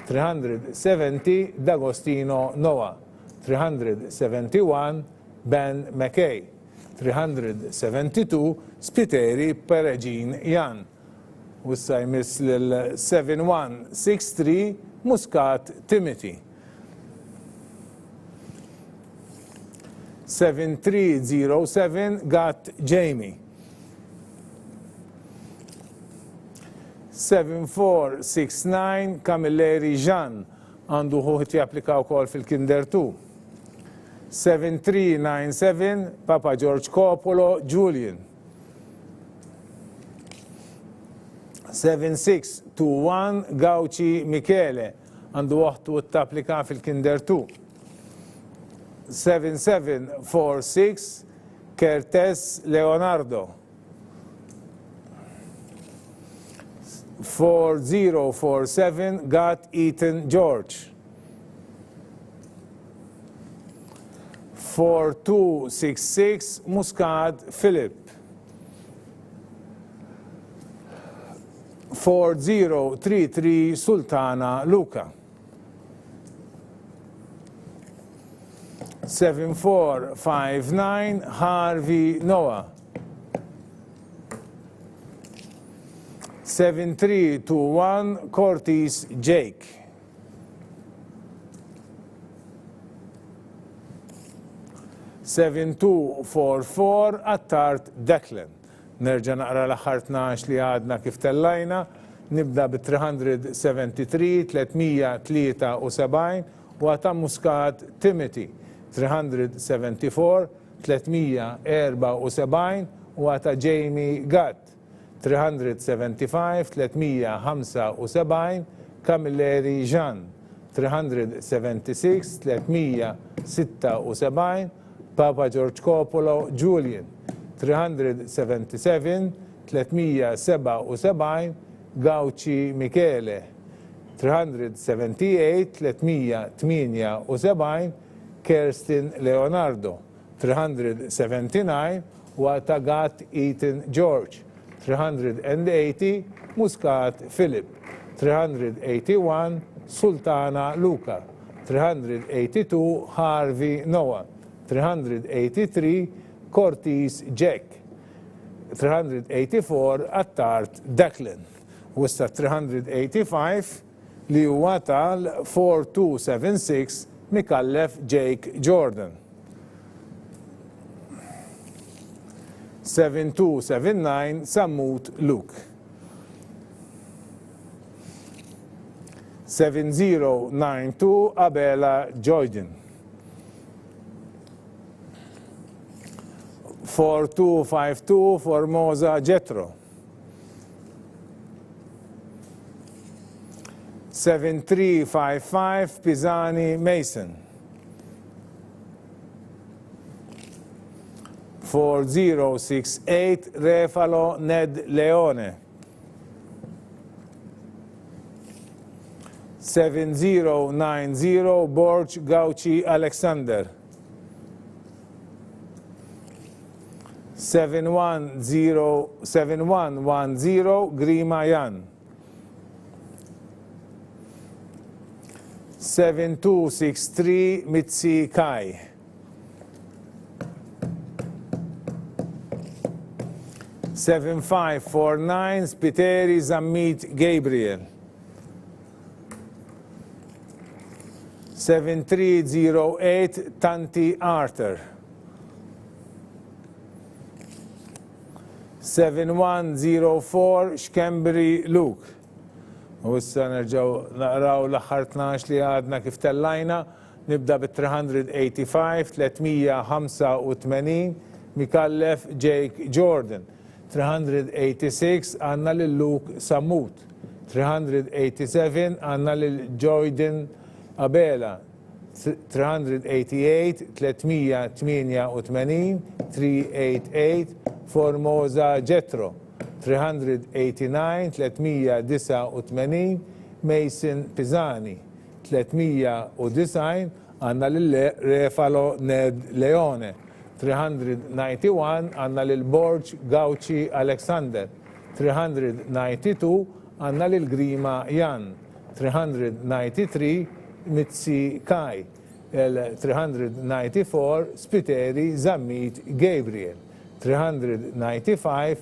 370 D'Agostino Noah. 371 Ben McKay. 372 Spiteri Pereġin Jan. U issa jmiss l-7163 Muscat Timothy. 7307 Gat Jamie. 7469 Camilleri Jean għandu ħuħit japplikaw kol fil-Kinder 2. 7397 Papa George Coppola Julian. 7621 Gauci Michele għandu waħtu t-applika fil-Kinder 2. 7746 Kertes Leonardo. 4047 Gat Ethan George. 4266 Muscat Philip. 4033 Sultana Luca. 7459 Harvey Noah. 7321 Curtis Jake. 7244 Attart Declan. Nerġa' naqra l-aħħar 12 li għadna kif tellajna. Nibda bit-373, 373 u għata Muscat Timothy. 374, 374 u għata Jamie Gatt. 375, 375 Camilleri Jean. 376, 376 Papa George Coppola Julian. 377, 377 Gauci Michele. 378, 378 Kerstin Leonardo. 379 Wata Gat Ethan George. 380 Muscat Philip. 381 Sultana Luca. 382 Harvey Noah. 383 Curtis Jack. 384 Attart Declan. U issa 385 li huwa tal-4276 Mikallef Jake Jordan. 7279 Sammut Luke. 7092 Abela Joyden. 4252 Formosa Jetro. 7355 Pisani Mason. 4068 Refalo Ned Leone. 7090 Borch Gauchi Alexander. 7110 Grima Jan. 7263 Mitzi Kai. 7549 Spiteri Zammit Gabriel. 7308 Tanti Arthur. 7104 Shkembri Luke. U issa nerġaw naqraw l-aħħar 12 li għadna kif tellajna, nibda bit-385, 385 Mikallef Jake Jordan. 386 għanna lil Luke Sammut. 387 għanna lil Joyden Abela. 388, 388, 388 Formosa Jetro. 389, 389 Mason Pisani. 390 għanna l-Refalo Ned Leone. 391 għanna l-Borch Gauchi Alexander. 392 għanna l-Grima Jan. 393 Mitzi Kai. 394 Spiteri Zammit Gabriel. 395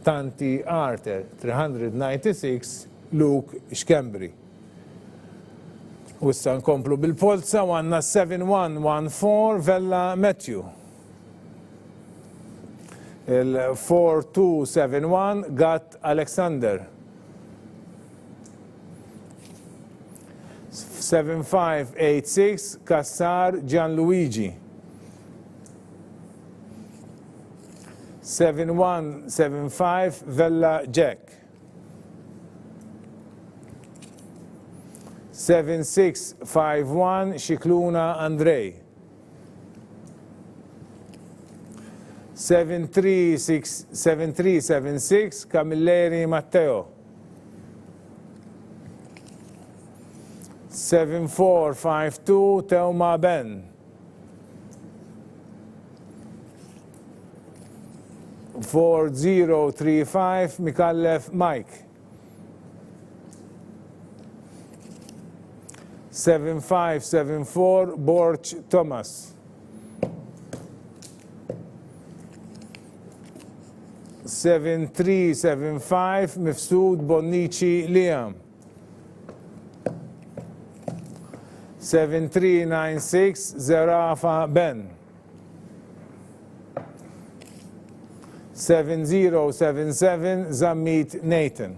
Tanti Arthur. 396 Luke Shkembri. U issa nkomplu bil-polza u għanna 7114 Vella Matthew. Il-4271 Gat Alexander. 7586 Kassar Gianluigi. 7175 Vella Jack. 7651 Shikluna Andrei. 7376 Camilleri Matteo. 7452 Teuma Ben. 4035 Mikallef Mike. 7574 Borch Thomas. 7375 Mifsud Bonnici Liam. 7396 Zerafa Ben. 7077 Zammit Nathan.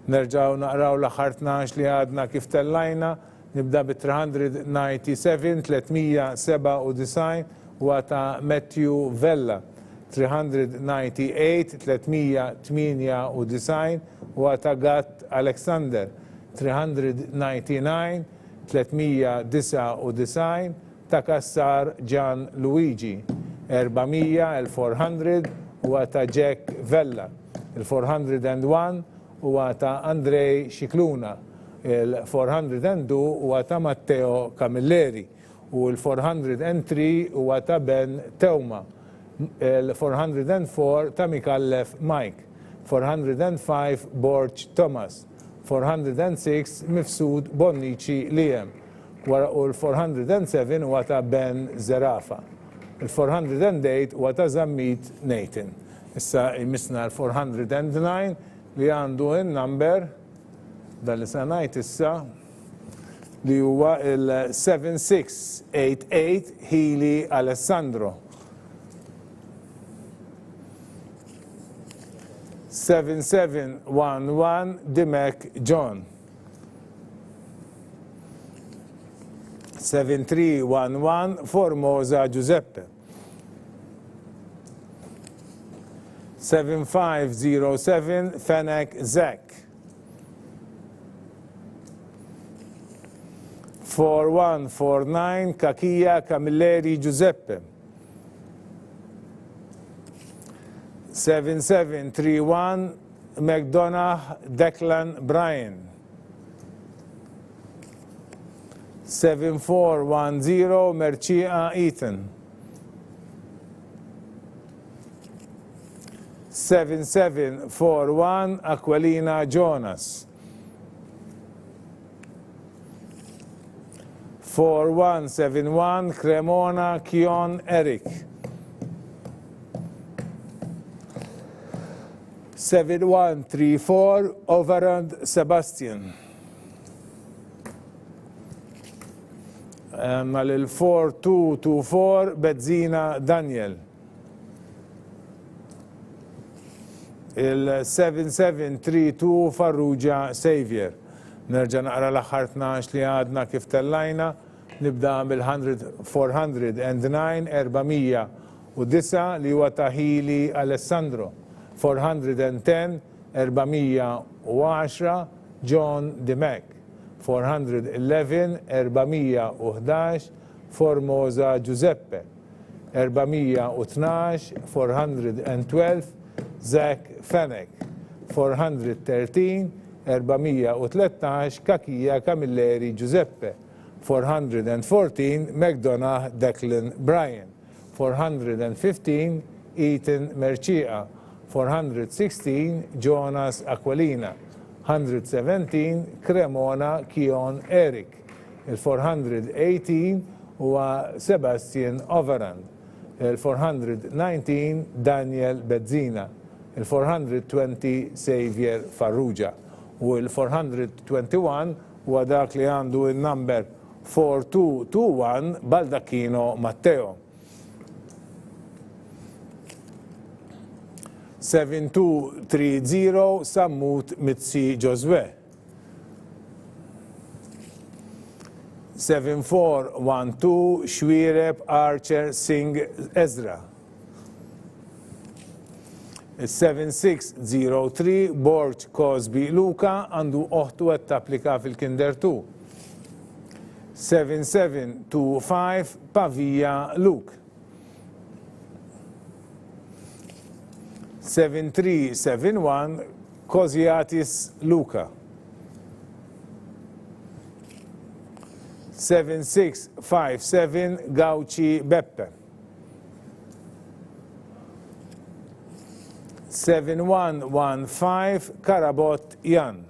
Nerġaw naqraw l-aħħar 12 li għadna kif tellajna, nibda bit-397, 397 u għata Matthew Vella. 398, 398 u għata Gat Alexander. 399, 399 ta' Kassar Gian Luigi. 400, 400 u għata Jack Vella. Il-401 u għata Andrej Shikluna. Il-402 u għata Matteo Camilleri. U il-403 u għata Ben Teuma. Il-404 ta' Mikallef Mike. 405 Borch Thomas. 406 Mifsud Bonnici Liam. U l-407 u għata Ben Zerafa. Il-408 u għata Zammit Nathan. Issa imisna l-409 li għandu il-number dal-li sanajt issa li huwa il-7688 Healy Alessandro. 7711 Dimek John. 7311 Formosa Giuseppe. 7507 Fennec Zach. 4149 Kakia Camilleri Giuseppe. 7731 McDonough Declan Brian. 7410 Mercia Ethan. 7741 Aquilina Jonas. 4171 Cremona Kion Eric. 7134 Overand Sebastian. Mal 4224 Bezzina Daniel. Il-7732 Farrugia Xavier. Nerġa' naqra l-aħħar 12 li għadna kif tellajna, nibda bil-409 409 li huwa Tahili Alessandro. 410 410 John Dimek. 411 411 Formosa Giuseppe. 412 412 Zach Fennec. 413 413 Kakia Camilleri Giuseppe. 414 McDonough Declan Brian. 415 Ethan Mercia. 416 Jonas Aquilina. 117 Cremona Kion Eric. Il-418 huwa Sebastian Overand. Il-419 Daniel Bezzina. Il-420 Xavier Farrugia. U il-421 huwa dak li għandu il-number 4221 Baldacchino Matteo. 7230 Sammut Mitzi Josue. 7412 Shwireb Archer Singh Ezra. 7603 Borch Cosby Luca għandu oħtu qed tapplika fil-Kinder 2. 7725 Pavia Luke. 7371 Koziatis Luca. 7657 Gauci Beppe. 7115 Karabot Jan.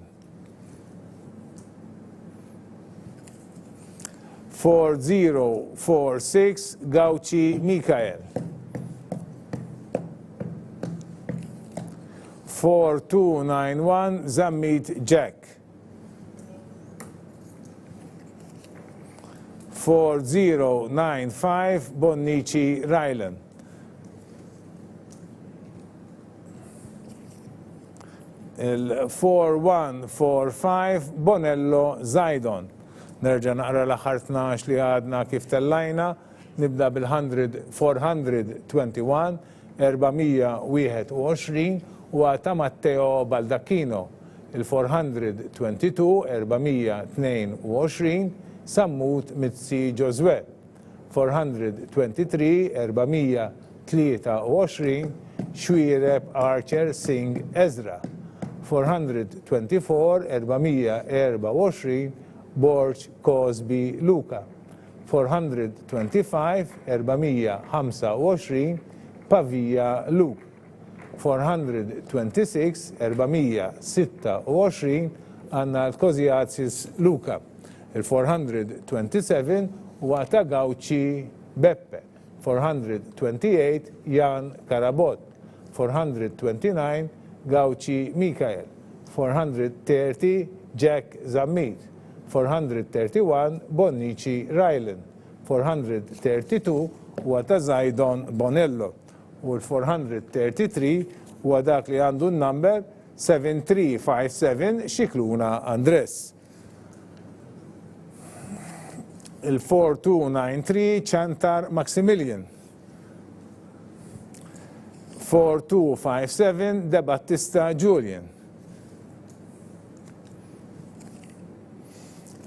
4046 Gauci Mikael. 4291 Zammit Jack. 4095 Bonnici Rylan. Il-4145 Bonello Zajdon. Nerġa' naqra l-aħħar 12 li għadna kif tellajna, nibda bil-421 421 u ta' Matteo Baldacchino. Il-422 422 Sammut Mitzi Josue. 423 423 Shwireb Archer Singh Ezra. 424 424 Borch Cosby Luca. 425 425 Pavia Luke. 426 426 għanna l-Koziatis Luca. Il-427 huwa ta' Gauci Beppe. 428 Jan Karabot. 429 Gauci Mikael. 430 Jack Zammit. 431 Bonnici Rylan. 432 huwa ta' Zajdon Bonello. U l-433 huwa dak li għandu n-number 7357 Xikluna Andres. il-4293 Chantar Maximilian. 4257 De Battista Julian.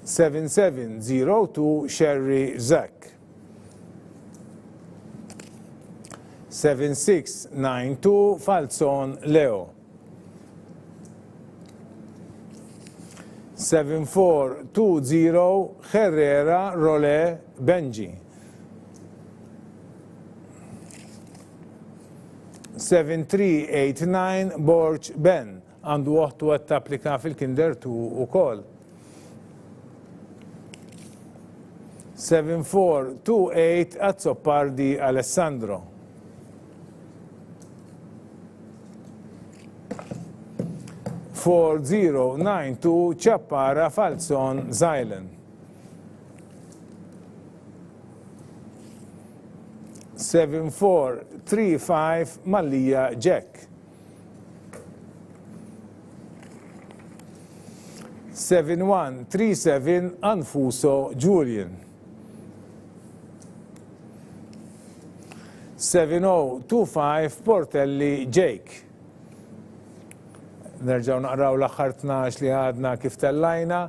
7702 Sherry Zach. 7692 Falzon Leo. 7420 Herrera Role Benji. 7389 Borch Ben għandu waħtu għed tapplika fil-kinder 2 u kol. 7428 Azzopardi Alessandro. 4092 Chappara Falzon Zylen. 7435 Mallia Jack. 7137 Anfuso Julian. 7025 Portelli Jake. Nerġaw naqraw l-aħħar 12 li għadna kif tellajna,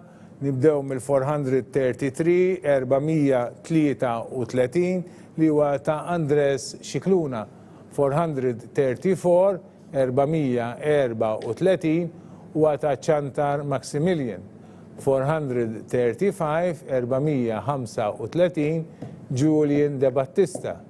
nibdew mill-433 433 li huwa ta' Andres Xikluna, 434 434 huwa ta' Chantar Maximilian, 435 435 Julian De Battista,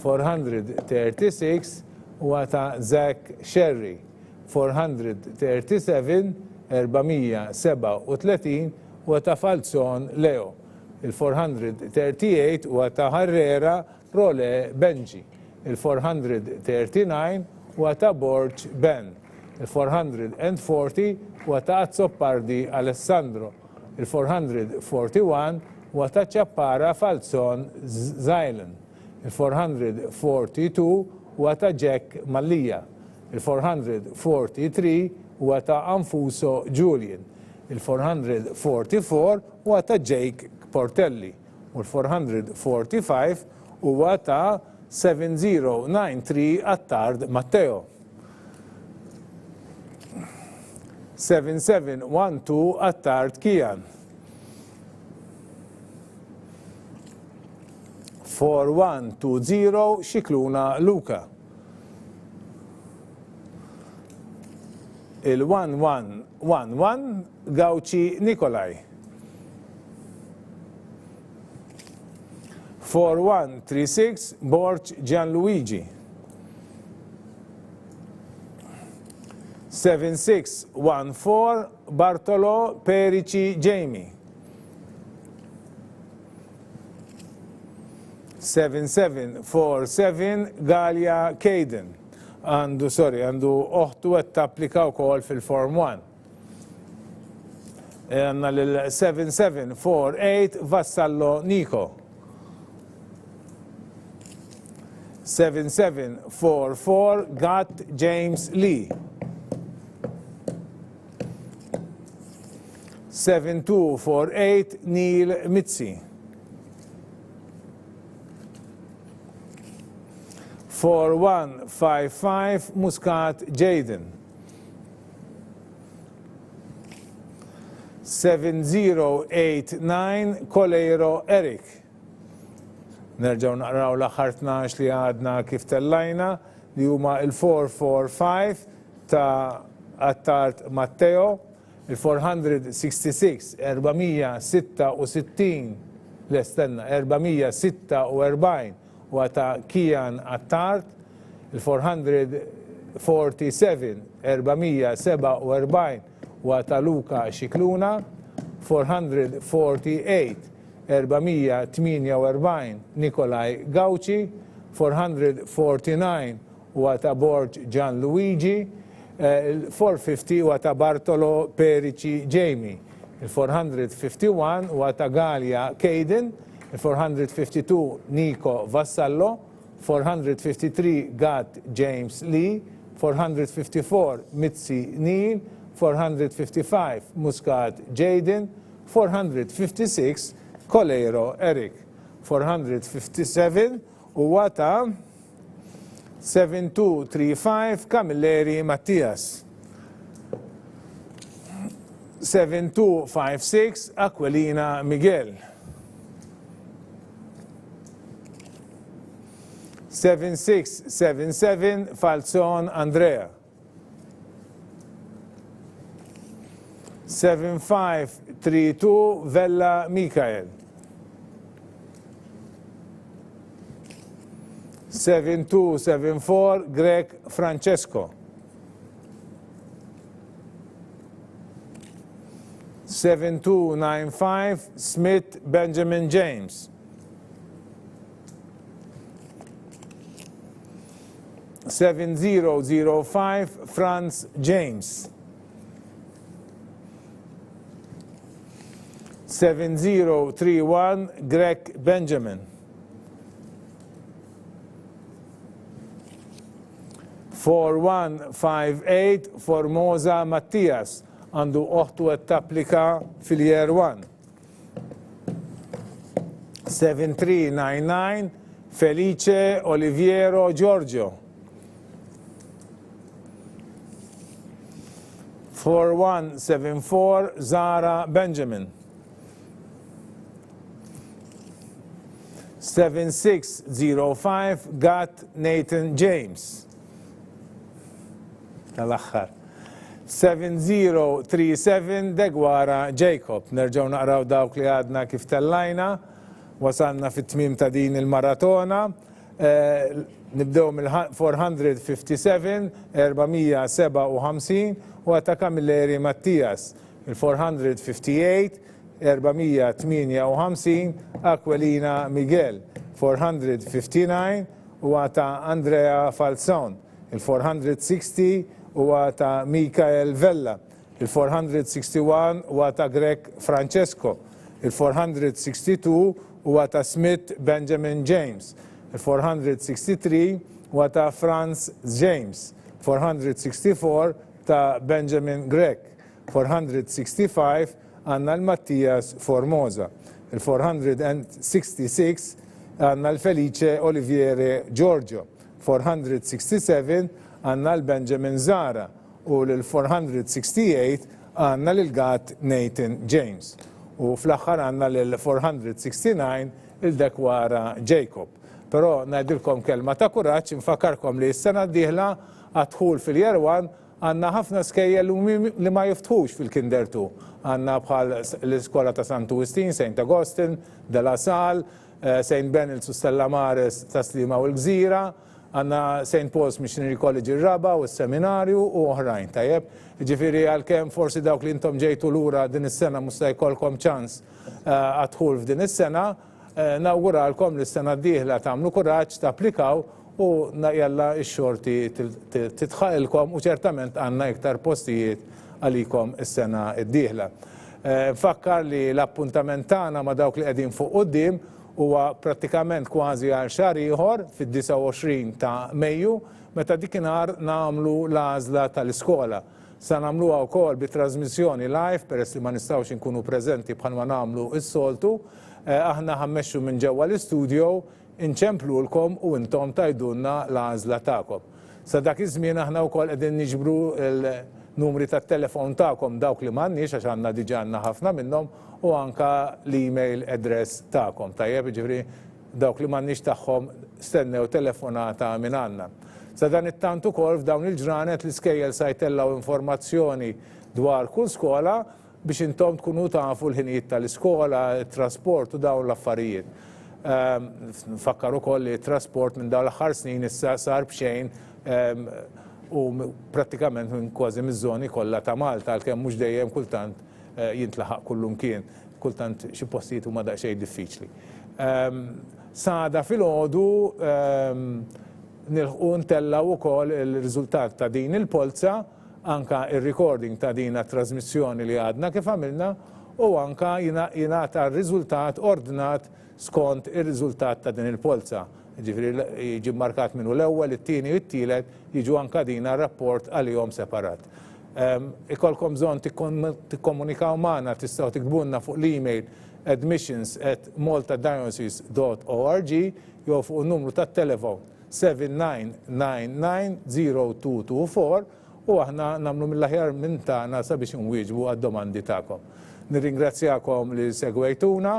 436 huwa ta' Zach Sherry, 437 437 huwa ta' Falzon Leo. Il-438 huwa ta' Herrera Role Benji. Il-439 huwa ta' Borch Ben. Il-440 huwa ta' Azzopardi Alessandro. Il-441 huwa ta' Chappara Falzon Zylen. Il-442 huwa ta' Jack Mallia. Il-443 huwa ta' Anfuso Julian. Il-444 huwa ta' Jake Portelli. U l-445 huwa ta' 7093 Attard Matteo. 7712 Attard Kian. 4120 Xikluna Luca. Il-1111 Gauci Nikolaj. 4136 Borch Gianluigi. 7614 Bartolo Perici Jamie. 7747 Galia Caden. Għandu oħtu għed tapplika u kol fil-Form 1. Għanna l-7748 Vassallo Nico. 7744 Gat James Lee. 7248 Neil Mitzi. 4155 Muscat Jaden. 7089 Colero Eric. Nerġaw naqraw l-aħħar 12 li għadna kif tellajna li huma il-445 ta' Attard Matteo, il-466 446 u ta' Kian Attard, il-447 447 u ta' Luca Xikluna, 448 448 Nikolaj Gauci, 449 u ta' Borch Gianluigi, 450 u ta' Bartolo Perici Jamie, il-451 u ta' Galia Caden, il-452 Nico Vassallo, 453 Gat James Lee, 454 Mitzi Neil, 455 Muscat Jaden, 456 Colero Eric 457 u ta' 7235 Camilleri Mattias 7256 Aquilina Miguel 7677 Falzon Andrea 7532 Vella Mikael 7274 Greg Francesco 7295 Smith Benjamin James 7005 Franz James 7031 Greg Benjamin 4158 Formosa Mattias għandu oħtu qed tapplika fil-Year 1. 7399 Felice Oliviero Giorgio 4174 Zara Benjamin 7605 Gat Nathan James tal-aħħar 7037 Degwara Jacob. Nerġgħu naqraw dawk li għadna kif tellajna. Wasalna fit-tmiem ta' din il-maratona. Nibdew mill-457, 457 u ta' Camilleri Mattias. Il-458, 458 Aquilina Miguel. 459 u ta' Andrea Falzon. Il-460 u ta' Mikael Vella, il-461 u ta' Greg Francesco, il-462 u ta' Smith Benjamin James, il-463 u ta' Franz James, 464 ta' Benjamin Greg, 465 għanna l-Mattias Formosa, il-466 għanna l-Felice Oliviere Giorgio, 467 għanna l-Benjamin Zara u l-468 għanna l-Gat Nathan James u fl-axħar għanna l-469 il-Dekwara Jacob. Pero najdilkom kelma ta' kuraċ, infakarkom li s-sena d-dihla għadħul fil-Year 1 għanna ħafna skejjel li ma jiftħux fil-Kinder 2. Għanna bħal l-Iskola ta' St. Augustine, St. Augustine, De La Salle, St. Benilde u Stella Maris ta' Slima u l-Gżira, għanna St. Paul's Missionary College il-Raba u s-seminarju u oħrajn, tajjeb. Ġifiri għal-kem forsi dawk li intom ġejtu l-ura din is-sena musta jkollkom ċans għadħul f'din is-sena, nawguralkom li s-sena d-dieħla tagħmlu kuraġġ tapplikaw u jalla x-xorti titħaqilkom u ċertament għanna iktar postijiet għalikom is-sena d-dieħla. Fakkar li l-appuntament tagħna ma dawk li qegħdin fuq quddiem huwa prattikament kważi għal xahar ieħor fid-29 ta' Mejju meta dikinhar nagħmlu l-għażla tal-iskola. Sa nagħmluha wkoll bit-trasmissjoni live peress li ma nistgħux inkunu preżenti bħalma nagħmlu s-soltu, aħna ħammexxu minn ġewwa l-istudio inċemplulkom u intom tajdulna l-għażla tagħkom. Sa dak iż-żmien aħna wkoll qegħdin niġbru l-numri tat-telefon tagħkom dawk li m'għandniex għax għandna diġà għandna ħafna minnhom u anka l-email address tagħkom. Tajjeb, ġifri dawk li m'għandniex tagħhom stennew telefonata minn għandna. Sa dan it-tant ukoll f'dawn il-ġranet l-iskejjel sa jtellaw informazzjoni dwar kull skola biex intom tkunu tafu l-ħinijiet tal-iskola, it-trasport u dawn l-affarijiet. Nfakkar ukoll li t-trasport minn dawn l-aħħar snin issa sar b'xejn u prattikament minn kważi miż-żoni kollha ta' Malta għalkemm mhux dejjem kultant jintlaħaq kullum kien, kultant xi postijiet huma daqsxejn diffiċli. Sada filgħodu nilħqu ntellaw ukoll il-riżultat ta' din il-polza, anka il-recording ta' din trasmissjoni li għadna kif għamilna u anka jingħata r-riżultat ordnat skont ir-riżultat ta' din il-polza. Ġifieri jiġi markat minnu l-ewwel, it-tieni u t-tielet jiġu anka dina rapport għalihom separat. Ikolkom bżonn tikkomunikaw magħna, tistgħu tiktbulna fuq l-email admissions@maltadiocese.org jew fuq in-numru tat-telefon 79990224 u aħna nagħmlu mill-aħjar minn tagħna sabiex inwieġbu għad-domandi tagħkom. Nirringrazzjakom li segwejtuna,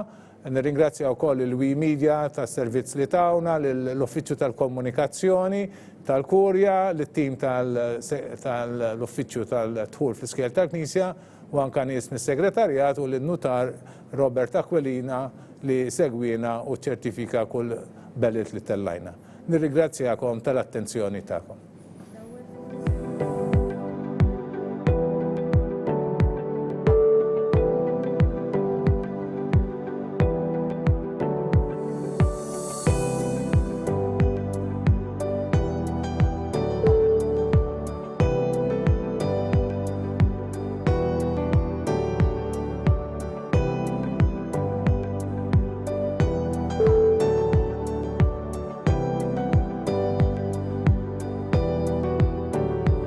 nirringrazzja wkoll il-Wi Media tas-servizz li tawna, l-Uffiċċju tal-Komunikazzjoni tal-Kurja, l-tim tal-Uffiċċju tal-Dħul fl-Iskejjel tal-Knisja u anke nies mis-Segretarjat u lin-Nutar Robert Aquilina li segwina u ċertifika kull bellet li tellajna. Nirringrazzjakom tal-attenzjoni tagħkom.